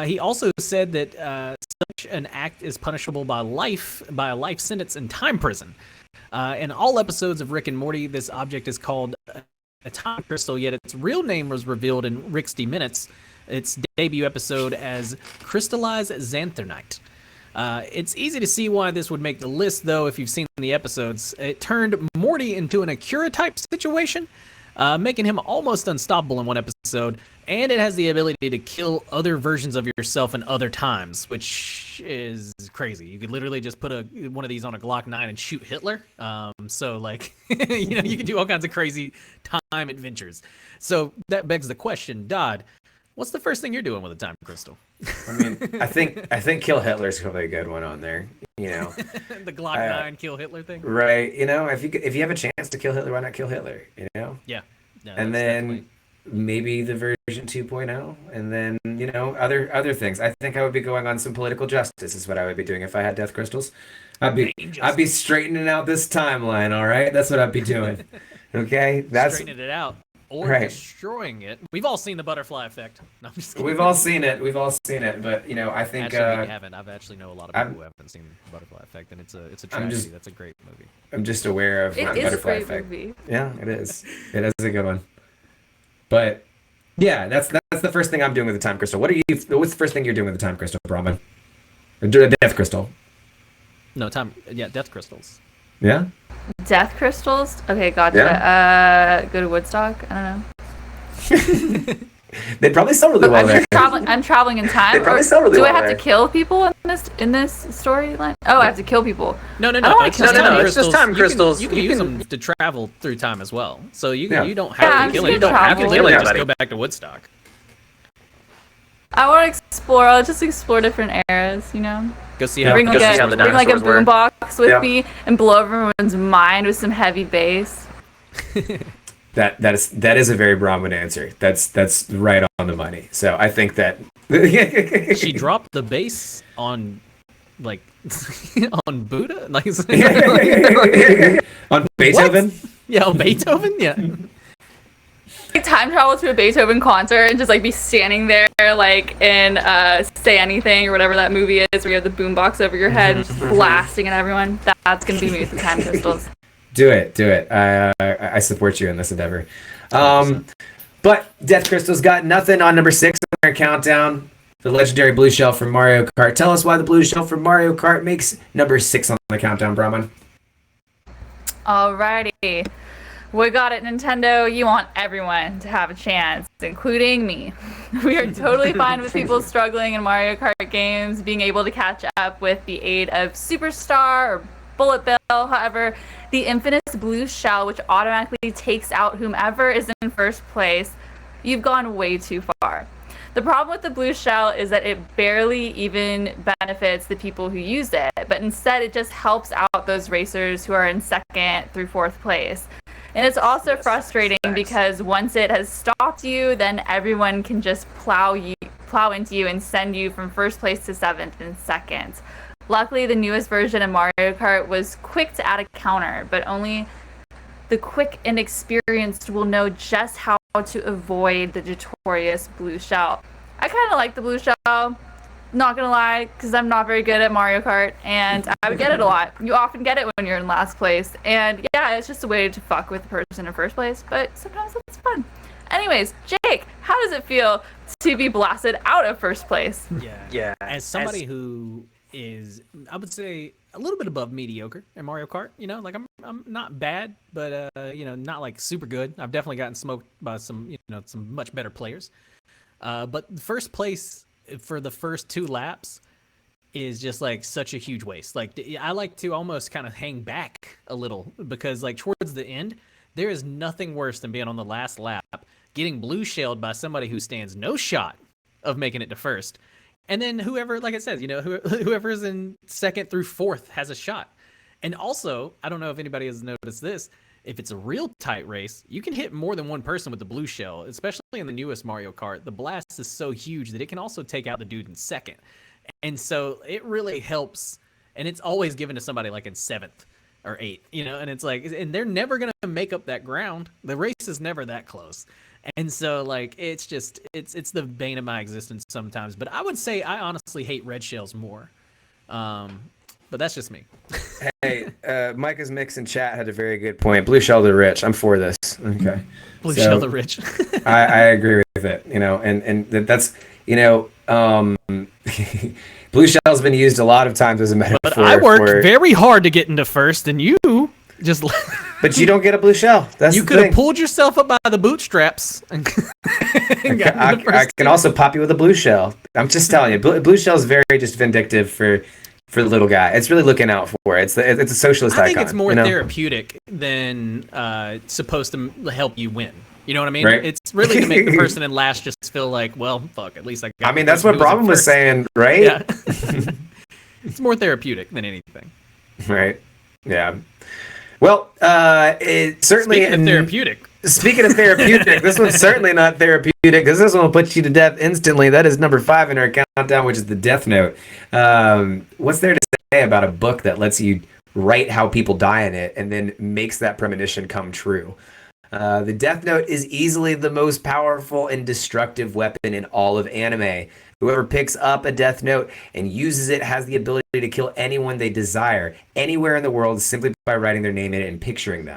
He also said that such an act is punishable by a life sentence in time prison. In all episodes of Rick and Morty, this object is called a time crystal, yet its real name was revealed in Rick's D Minutes, its debut episode as Crystallized Xanthernite. It's easy to see why this would make the list, though, if you've seen the episodes. It turned Morty into an Akira-type situation, making him almost unstoppable in one episode, and it has the ability to kill other versions of yourself in other times, which is crazy. You could literally just put one of these on a Glock 9 and shoot Hitler. So, you can do all kinds of crazy time adventures. So that begs the question, Dodd, what's the first thing you're doing with a time crystal? I mean, I think Kill Hitler's probably a good one on there. The Glock 9 Kill Hitler thing. Right. If you have a chance to kill Hitler, why not kill Hitler? Yeah. No, and then maybe the version 2.0, and then other things. I think I would be going on some political justice. Is what I would be doing if I had death crystals. I'd be straightening out this timeline. All right, that's what I'd be doing. Okay, that's straightening it out. Or destroying it. We've all seen the butterfly effect. No, I'm just kidding. We've all seen it. But I think actually we haven't. I've actually know a lot of people who haven't seen the butterfly effect, and it's a tragedy. That's a great movie. I'm just aware of the butterfly effect. Movie. Yeah, it is. It is a good one. But yeah, that's the first thing I'm doing with the time crystal. What's the first thing you're doing with the time crystal, Brahman? Death crystal. No time. Yeah, death crystals. Yeah. Death crystals? Okay, gotcha. Yeah. Go to Woodstock? I don't know. They'd probably sell really well there. I'm traveling in time. They'd probably sell really well. Do I have to kill people in this storyline? Oh, I have to kill people. No. It's just time crystals. You can use them to travel through time as well. So you don't have to kill it. You don't have to kill it. Just go back to Woodstock. I want to explore. I'll just explore different eras. Go see how bring the like a dinosaurs were. boombox with me and blow everyone's mind with some heavy bass. That is a very Brahmin answer. That's right on the money. So I think that she dropped the bass on on Buddha, on Beethoven. What? Yeah, on Beethoven. Yeah. Time travel to a Beethoven concert and just be standing there in Say Anything or whatever that movie is where you have the boombox over your head and just blasting at everyone. That's gonna be me with the time crystals. Do it. I support you in this endeavor. But Death Crystal's got nothing on number 6 on our countdown. The legendary blue shell from Mario Kart. Tell us why the blue shell from Mario Kart makes number 6 on the countdown, Brahman. Alrighty. We got it, Nintendo. You want everyone to have a chance, including me. We are totally fine with people struggling in Mario Kart games, being able to catch up with the aid of Superstar or Bullet Bill. However, the infamous blue shell, which automatically takes out whomever is in first place, you've gone way too far. The problem with the blue shell is that it barely even benefits the people who use it, but instead it just helps out those racers who are in 2nd through 4th place. And it's also frustrating because once it has stopped you, then everyone can just plow into you and send you from 1st place to 7th and 2nd. Luckily, the newest version of Mario Kart was quick to add a counter, but only the quick and experienced will know just how to avoid the notorious blue shell. I kind of like the blue shell, not gonna lie, because I'm not very good at Mario Kart, and I would get it a lot. You often get it when you're in last place, and yeah, it's just a way to fuck with the person in first place, but sometimes it's fun. Anyways, Jake, how does it feel to be blasted out of first place? Yeah. As somebody who is, I would say, a little bit above mediocre in Mario Kart. You know, like I'm not bad, but not like super good. I've definitely gotten smoked by some much better players. But first place for the first 2 laps is just like such a huge waste. Like I like to almost kind of hang back a little because like towards the end, there is nothing worse than being on the last lap, getting blue shelled by somebody who stands no shot of making it to first. And then whoever, like it says, whoever's in 2nd through 4th has a shot. And also, I don't know if anybody has noticed this, if it's a real tight race, you can hit more than one person with the blue shell, especially in the newest Mario Kart. The blast is so huge that it can also take out the dude in 2nd. And so it really helps. And it's always given to somebody like in 7th or 8th, and it's like, and they're never going to make up that ground. The race is never that close. And so, like, it's just, it's the bane of my existence sometimes. But I would say I honestly hate red shells more. But that's just me. Hey, Micah's Mix in chat had a very good point. Blue shell the rich. I'm for this. Okay. Blue shell the rich. I agree with it, and that's, blue shell's been used a lot of times as a metaphor. But I worked very hard to get into first, and you just... But you don't get a blue shell. That's you could have pulled yourself up by the bootstraps. And I can also pop you with a blue shell. I'm just telling you, blue shell is very just vindictive for the little guy. It's really looking out for it. It's a socialist icon. I think it's more therapeutic than supposed to help you win. You know what I mean? Right? It's really to make the person in last just feel like, well, fuck, at least I got... I mean, that's what Brahman was saying, right? Yeah. It's more therapeutic than anything. Right. Yeah. Well, it certainly... Speaking of therapeutic, this one's certainly not therapeutic because this one will put you to death instantly. That is number 5 in our countdown, which is the Death Note. What's there to say about a book that lets you write how people die in it and then makes that premonition come true? The Death Note is easily the most powerful and destructive weapon in all of anime. Whoever picks up a Death Note and uses it has the ability to kill anyone they desire, anywhere in the world, simply by writing their name in it and picturing them.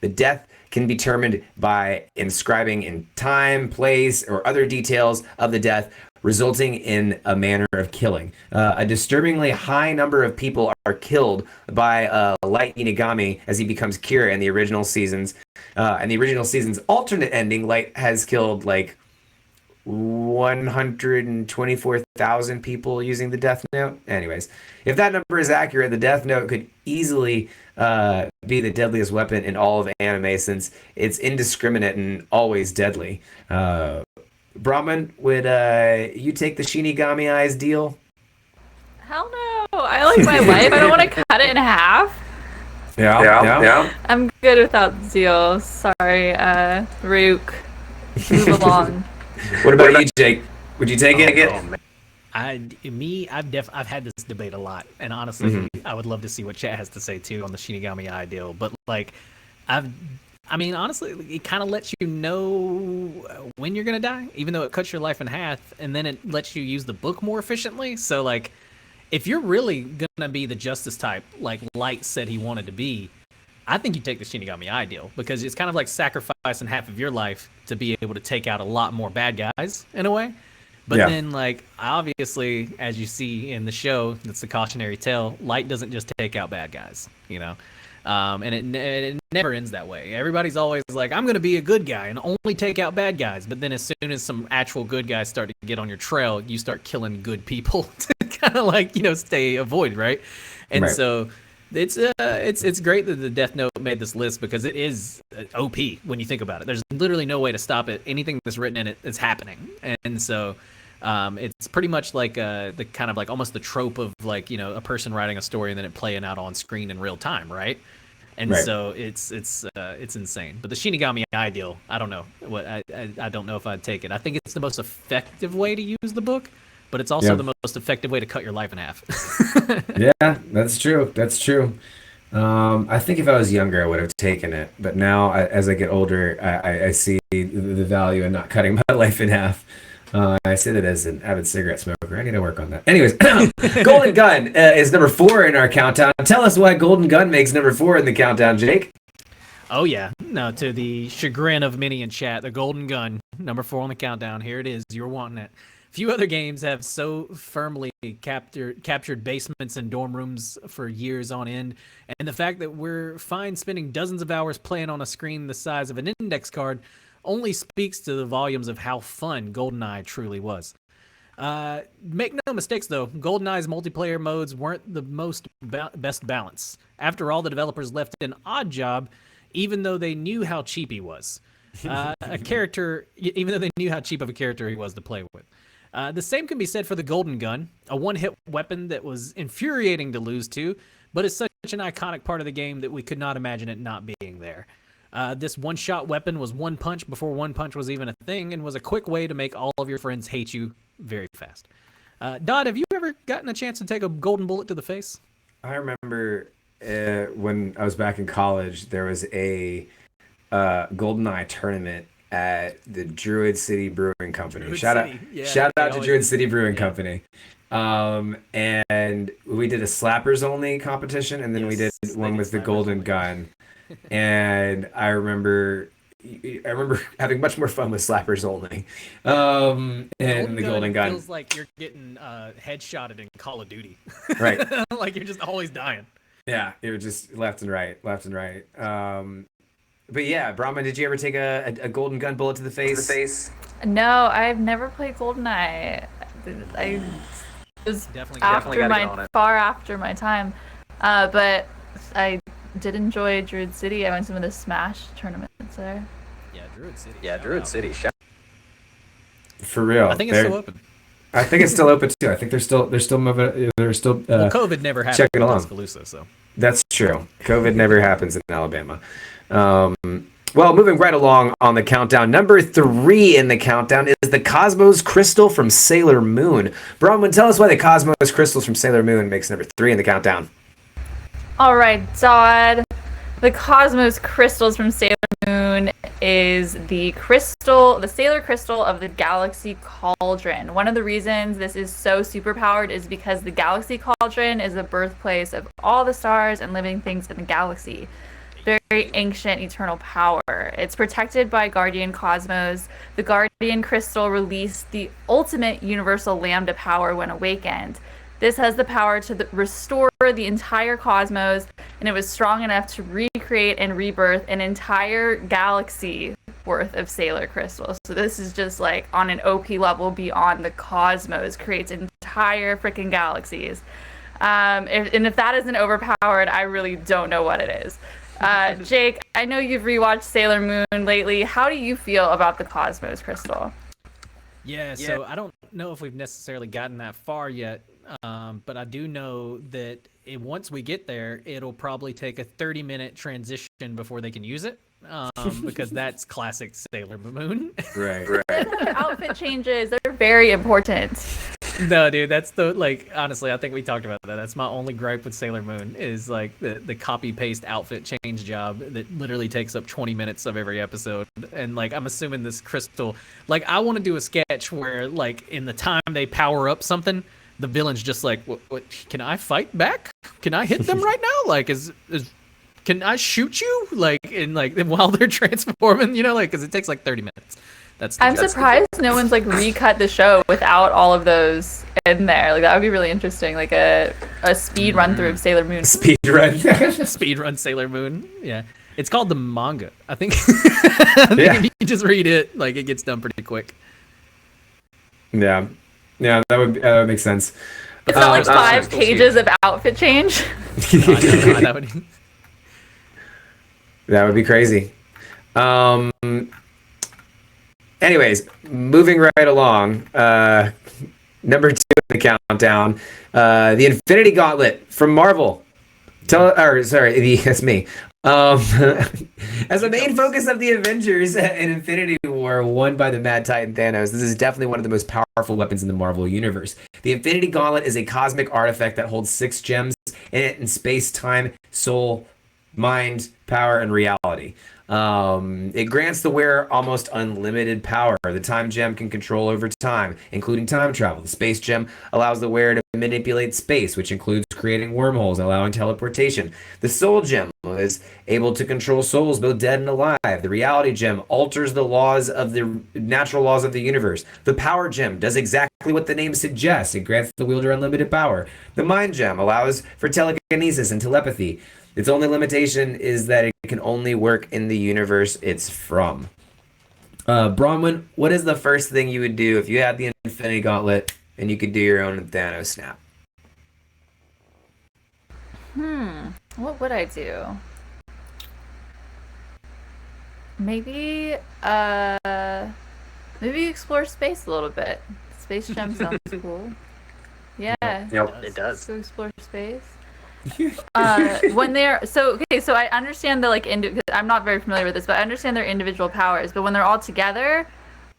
The death can be determined by inscribing in time, place, or other details of the death, resulting in a manner of killing. A disturbingly high number of people are killed by Light Inagami as he becomes Kira in the original seasons. And the original season's alternate ending, Light has killed like 124,000 people using the Death Note. Anyways, if that number is accurate, the Death Note could easily be the deadliest weapon in all of anime since it's indiscriminate and always deadly. Brahman, would you take the Shinigami Eyes deal? Hell no. I like my life. I don't want to cut it in half. Yeah. I'm good without Zeal. Sorry, Rook. Move along. What about you, Jake? Would you take it? I've had this debate a lot, and honestly, I would love to see what chat has to say too on the Shinigami Eye deal. But like, honestly, it kind of lets you know when you're gonna die, even though it cuts your life in half, and then it lets you use the book more efficiently. So like, if you're really gonna be the justice type, like Light said he wanted to be, I think you take the Shinigami ideal because it's kind of like sacrificing half of your life to be able to take out a lot more bad guys in a way. But then, like, obviously, as you see in the show, that's the cautionary tale, light doesn't just take out bad guys, you know? And it never ends that way. Everybody's always like, I'm going to be a good guy and only take out bad guys. But then as soon as some actual good guys start to get on your trail, you start killing good people to kind of like, you know, stay avoided, right? And so it's great that the Death Note made this list because it is OP when you think about it. There's literally no way to stop it. Anything that's written in it is happening. And so it's pretty much like the kind of like almost the trope of like, you know, a person writing a story and then it playing out on screen in real time, right? And so it's insane. But the Shinigami ideal, I don't know what I don't know if I'd take it. I think it's the most effective way to use the book, but it's also the most effective way to cut your life in half. Yeah, that's true. That's true. I think if I was younger, I would have taken it. But now, as I get older, I see the value in not cutting my life in half. I say that as an avid cigarette smoker. I need to work on that. Anyways, Golden Gun is number 4 in our countdown. Tell us why Golden Gun makes number 4 in the countdown, Jake. Oh, yeah. No, to the chagrin of many in chat, the Golden Gun, number 4 on the countdown. Here it is. You're wanting it. Few other games have so firmly captured basements and dorm rooms for years on end, and the fact that we're fine spending dozens of hours playing on a screen the size of an index card only speaks to the volumes of how fun GoldenEye truly was. Make no mistakes, though, GoldenEye's multiplayer modes weren't the best balance. After all, the developers left an odd job, even though they knew how cheap he was. Even though they knew how cheap of a character he was to play with. The same can be said for the Golden Gun, a one-hit weapon that was infuriating to lose to, but it's such an iconic part of the game that we could not imagine it not being there. This one-shot weapon was one punch before one punch was even a thing and was a quick way to make all of your friends hate you very fast. Dodd, have you ever gotten a chance to take a golden bullet to the face? I remember when I was back in college, there was a GoldenEye tournament at the Druid City Brewing Company. Shout out to Druid City Brewing Company. And we did a slappers only competition, and then we did one with the Golden Gun. And I remember having much more fun with slappers only. And the Golden Gun feels like you're getting headshotted in Call of Duty. Right. Like you're just always dying. Yeah, you're just left and right. But yeah, Brahma, did you ever take a Golden Gun bullet to the face? No, I've never played GoldenEye. I was far after my time. But I did enjoy Druid City. I went to some of the Smash tournaments there. Yeah, Druid City. For real. I think it's still open. I think it's still open too. I think they're still moving. They're still. Well, COVID never happened checking in along. Tuscaloosa, so. That's true. COVID never happens in Alabama. Well, moving right along on the countdown, number 3 in the countdown is the Cosmos Crystal from Sailor Moon. Bronwyn, tell us why the Cosmos Crystals from Sailor Moon makes number 3 in the countdown. All right, Dodd. The Cosmos Crystals from Sailor Moon is the Sailor Crystal of the Galaxy Cauldron. One of the reasons this is so superpowered is because the Galaxy Cauldron is the birthplace of all the stars and living things in the galaxy. Very ancient, eternal power. It's protected by Guardian Cosmos. The Guardian Crystal released the ultimate universal lambda power when awakened. This has the power to restore the entire cosmos, and it was strong enough to recreate and rebirth an entire galaxy worth of Sailor crystals. So this is just like on an OP level beyond the cosmos, creates entire freaking galaxies. If that isn't overpowered, I really don't know what it is. Jake, I know you've rewatched Sailor Moon lately. How do you feel about the Cosmos Crystal? Yeah, so I don't know if we've necessarily gotten that far yet, but I do know that once we get there, it'll probably take a 30-minute transition before they can use it, because that's classic Sailor Moon. Right. Outfit changes, they're very important. No, dude, that's honestly, I think we talked about that. That's my only gripe with Sailor Moon is like the copy-paste outfit change job that literally takes up 20 minutes of every episode. And like, I'm assuming this crystal, like I want to do a sketch where like in the time they power up something, the villain's just like, what can I fight back? Can I hit them right now? Like, can I shoot you? While they're transforming, because it takes like 30 minutes. I'm surprised no one's recut the show without all of those in there. That would be really interesting. A speed run through of Sailor Moon. Speed run. Speed run Sailor Moon. Yeah. It's called the manga. I think, if you just read it, it gets done pretty quick. Yeah. Yeah, that would make sense. It's not 5 pages of outfit change. That would be crazy. Anyways, moving right along. Number 2 in the countdown. The Infinity Gauntlet from Marvel. That's me. As the main focus of the Avengers in Infinity War, won by the Mad Titan Thanos, this is definitely one of the most powerful weapons in the Marvel Universe. The Infinity Gauntlet is a cosmic artifact that holds 6 gems in it in space, time, soul, mind, power, and reality. It grants the wearer almost unlimited power. The time gem can control over time, including time travel. The space gem allows the wearer to manipulate space, which includes creating wormholes and allowing teleportation. The soul gem is able to control souls, both dead and alive. The reality gem alters the natural laws of the universe. The power gem does exactly what the name suggests. It grants the wielder unlimited power. The mind gem allows for telekinesis and telepathy. Its only limitation is that it can only work in the universe it's from. Bronwyn, what is the first thing you would do if you had the Infinity Gauntlet and you could do your own Thanos snap? What would I do? Maybe explore space a little bit. Space gem sounds cool. Yeah. Yep, it does. So explore space. When they're so I understand the I'm not very familiar with this, but I understand their individual powers. But when they're all together,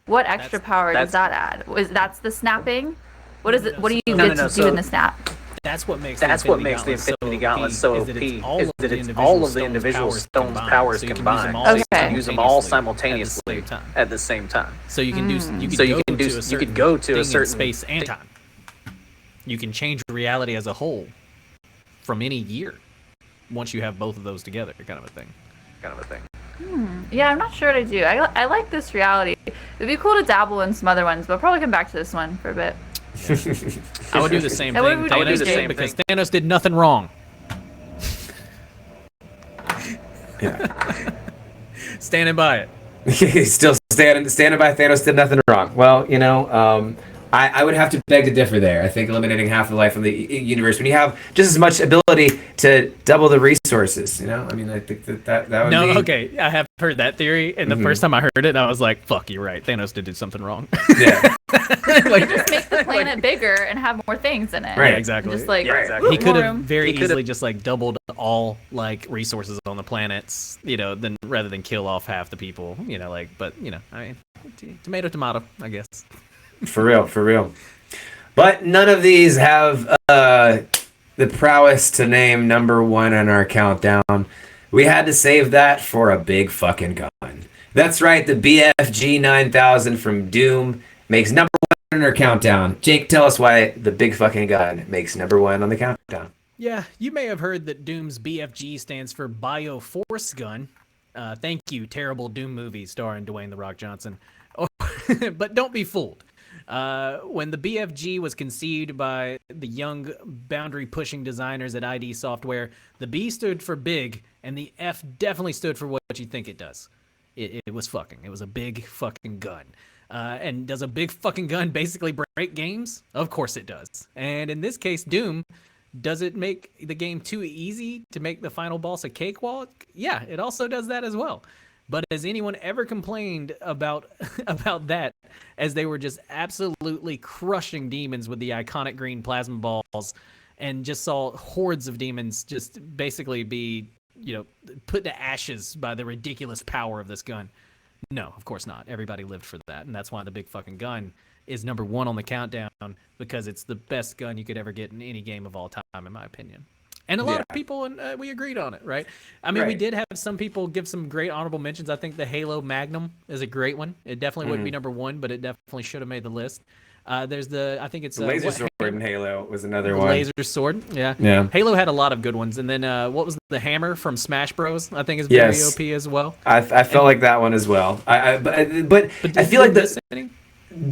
what extra power does that add? That's the snapping? What is it? What do you get to do in the snap? That's what makes the Infinity Gauntlet so OP, is that it's all of the individual stone's powers combined. Okay. So you can use them all simultaneously at the same time. So you can you could go to a certain space and time. You can change reality as a whole from any year once you have both of those together, kind of a thing. Yeah, I'm not sure what I do. I like this reality. It'd be cool to dabble in some other ones, but I'll probably come back to this one for a bit. I would do the same thing. I would do the same because Thanos did nothing wrong. Yeah. Standing by it. He's still standing by Thanos did nothing wrong. Well, I would have to beg to differ there. I think eliminating half the life from the universe, when you have just as much ability to double the resources, I mean, I think that would be... Okay, I have heard that theory, and the first time I heard it, I was like, fuck, you're right. Thanos did do something wrong. Yeah. Just make the planet bigger and have more things in it. Right, exactly. Just He could have very easily just doubled all resources on the planets, then rather than kill off half the people, but I mean, tomato, I guess. For real. But none of these have the prowess to name number 1 on our countdown. We had to save that for a big fucking gun. That's right, the BFG 9000 from Doom makes number 1 on our countdown. Jake, tell us why the big fucking gun makes number 1 on the countdown. Yeah, you may have heard that Doom's BFG stands for Bioforce Gun. Thank you, terrible Doom movie starring Dwayne "The Rock" Johnson. But don't be fooled. When the BFG was conceived by the young boundary-pushing designers at ID Software, the B stood for big, and the F definitely stood for what you think it does. It was fucking. It was a big fucking gun. And does a big fucking gun basically break games? Of course it does. And in this case, Doom, does it make the game too easy to make the final boss a cakewalk? Yeah, it also does that as well. But has anyone ever complained about that, as they were just absolutely crushing demons with the iconic green plasma balls, and just saw hordes of demons just basically be, put to ashes by the ridiculous power of this gun? No, of course not. Everybody lived for that, and that's why the big fucking gun is number 1 on the countdown, because it's the best gun you could ever get in any game of all time, in my opinion. And a lot of people, and we agreed on it, right? I mean, we did have some people give some great honorable mentions. I think the Halo Magnum is a great one. It definitely wouldn't be number one, but it definitely should have made the list. There's I think it's the laser sword in Halo was another one. Laser sword, yeah. Halo had a lot of good ones, and then what was the hammer from Smash Bros? I think is very OP as well. I felt like that one as well. But I feel like the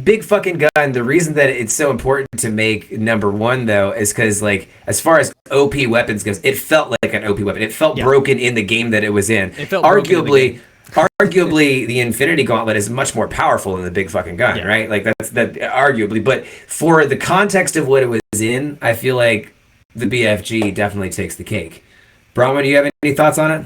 big fucking gun. The reason that it's so important to make number one though is because like as far as OP weapons goes, it felt like an OP weapon. It felt broken in the game that it was in. It felt Arguably, the Infinity Gauntlet is much more powerful than the big fucking gun, right? Like that's arguably. But for the context of what it was in, I feel like the BFG definitely takes the cake. Brahma, do you have any thoughts on it?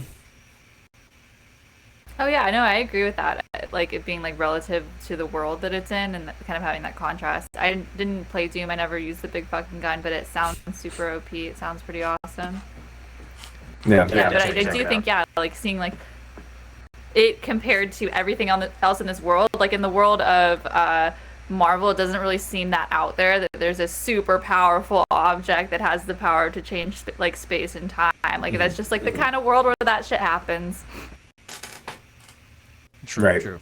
Oh yeah, no, I agree with that. Like it being like relative to the world that it's in, and kind of having that contrast. I didn't play Doom. I never used the big fucking gun, but it sounds super OP. It sounds pretty awesome. Yeah, but I do think like seeing like it compared to everything else in this world, like in the world of Marvel, it doesn't really seem that out there that there's a super powerful object that has the power to change like space and time. Like that's just like the kind of world where that shit happens. True.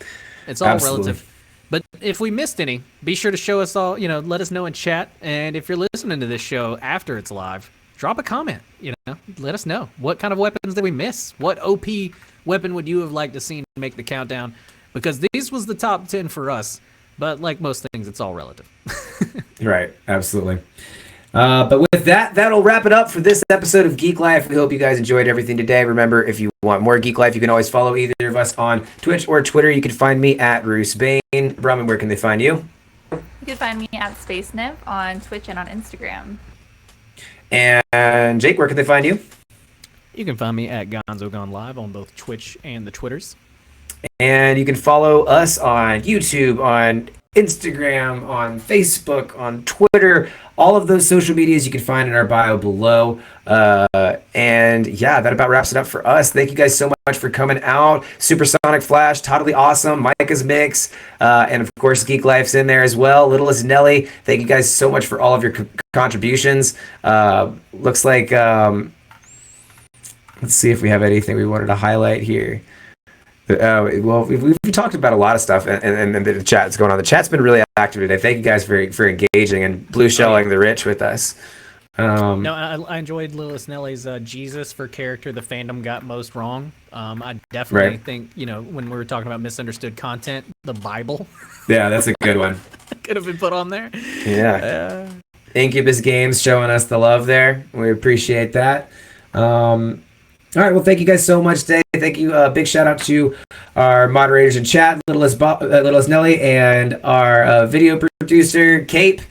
It's all relative. But if we missed any, be sure to show us all, let us know in chat. And if you're listening to this show after it's live, drop a comment, let us know. What kind of weapons did we miss? What OP weapon would you have liked to see make the countdown? Because these was the top 10 for us. But like most things, it's all relative. Right. Absolutely. But with that, that'll wrap it up for this episode of Geek Life. We hope you guys enjoyed everything today. Remember, if you want more Geek Life, you can always follow either of us on Twitch or Twitter. You can find me at Bruce Bain. Brahman, where can they find you? You can find me at Space Nymph on Twitch and on Instagram. And Jake, where can they find you? You can find me at Gonzo Gone Live on both Twitch and the Twitters. And you can follow us on YouTube, on Instagram, on Facebook, on Twitter. All of those social medias you can find in our bio below. And yeah, that about wraps it up for us. Thank you guys so much for coming out. Supersonic Flash, totally awesome. Micah's Mix, and of course Geek Life's in there as well. Littlest Nelly, thank you guys so much for all of your contributions. Looks like let's see if we have anything we wanted to highlight here. Well, we've talked about a lot of stuff, and the chat's going on. The chat's been really active today. Thank you guys for engaging and blue shelling the rich with us. No, I enjoyed Lilith Nelly's Jesus for character the fandom got most wrong. I definitely think, when we were talking about misunderstood content, the Bible. Yeah, that's a good one. Could have been put on there. Yeah. Incubus Games showing us the love there. We appreciate that. All right, well, thank you guys so much today. Thank you. Big shout out to our moderators in chat, Littlest Nelly, and our video producer, Cape.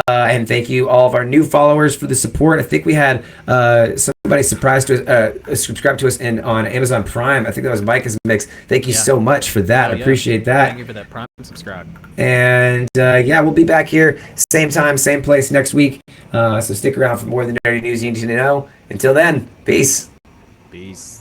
And thank you all of our new followers for the support. I think we had somebody subscribe to us on Amazon Prime. I think that was Micah's Mix. Thank you so much for that. I appreciate that. Thank you for that Prime subscribe. And we'll be back here same time, same place next week. So stick around for more of the nerdy news you need to know. Until then, peace. Peace.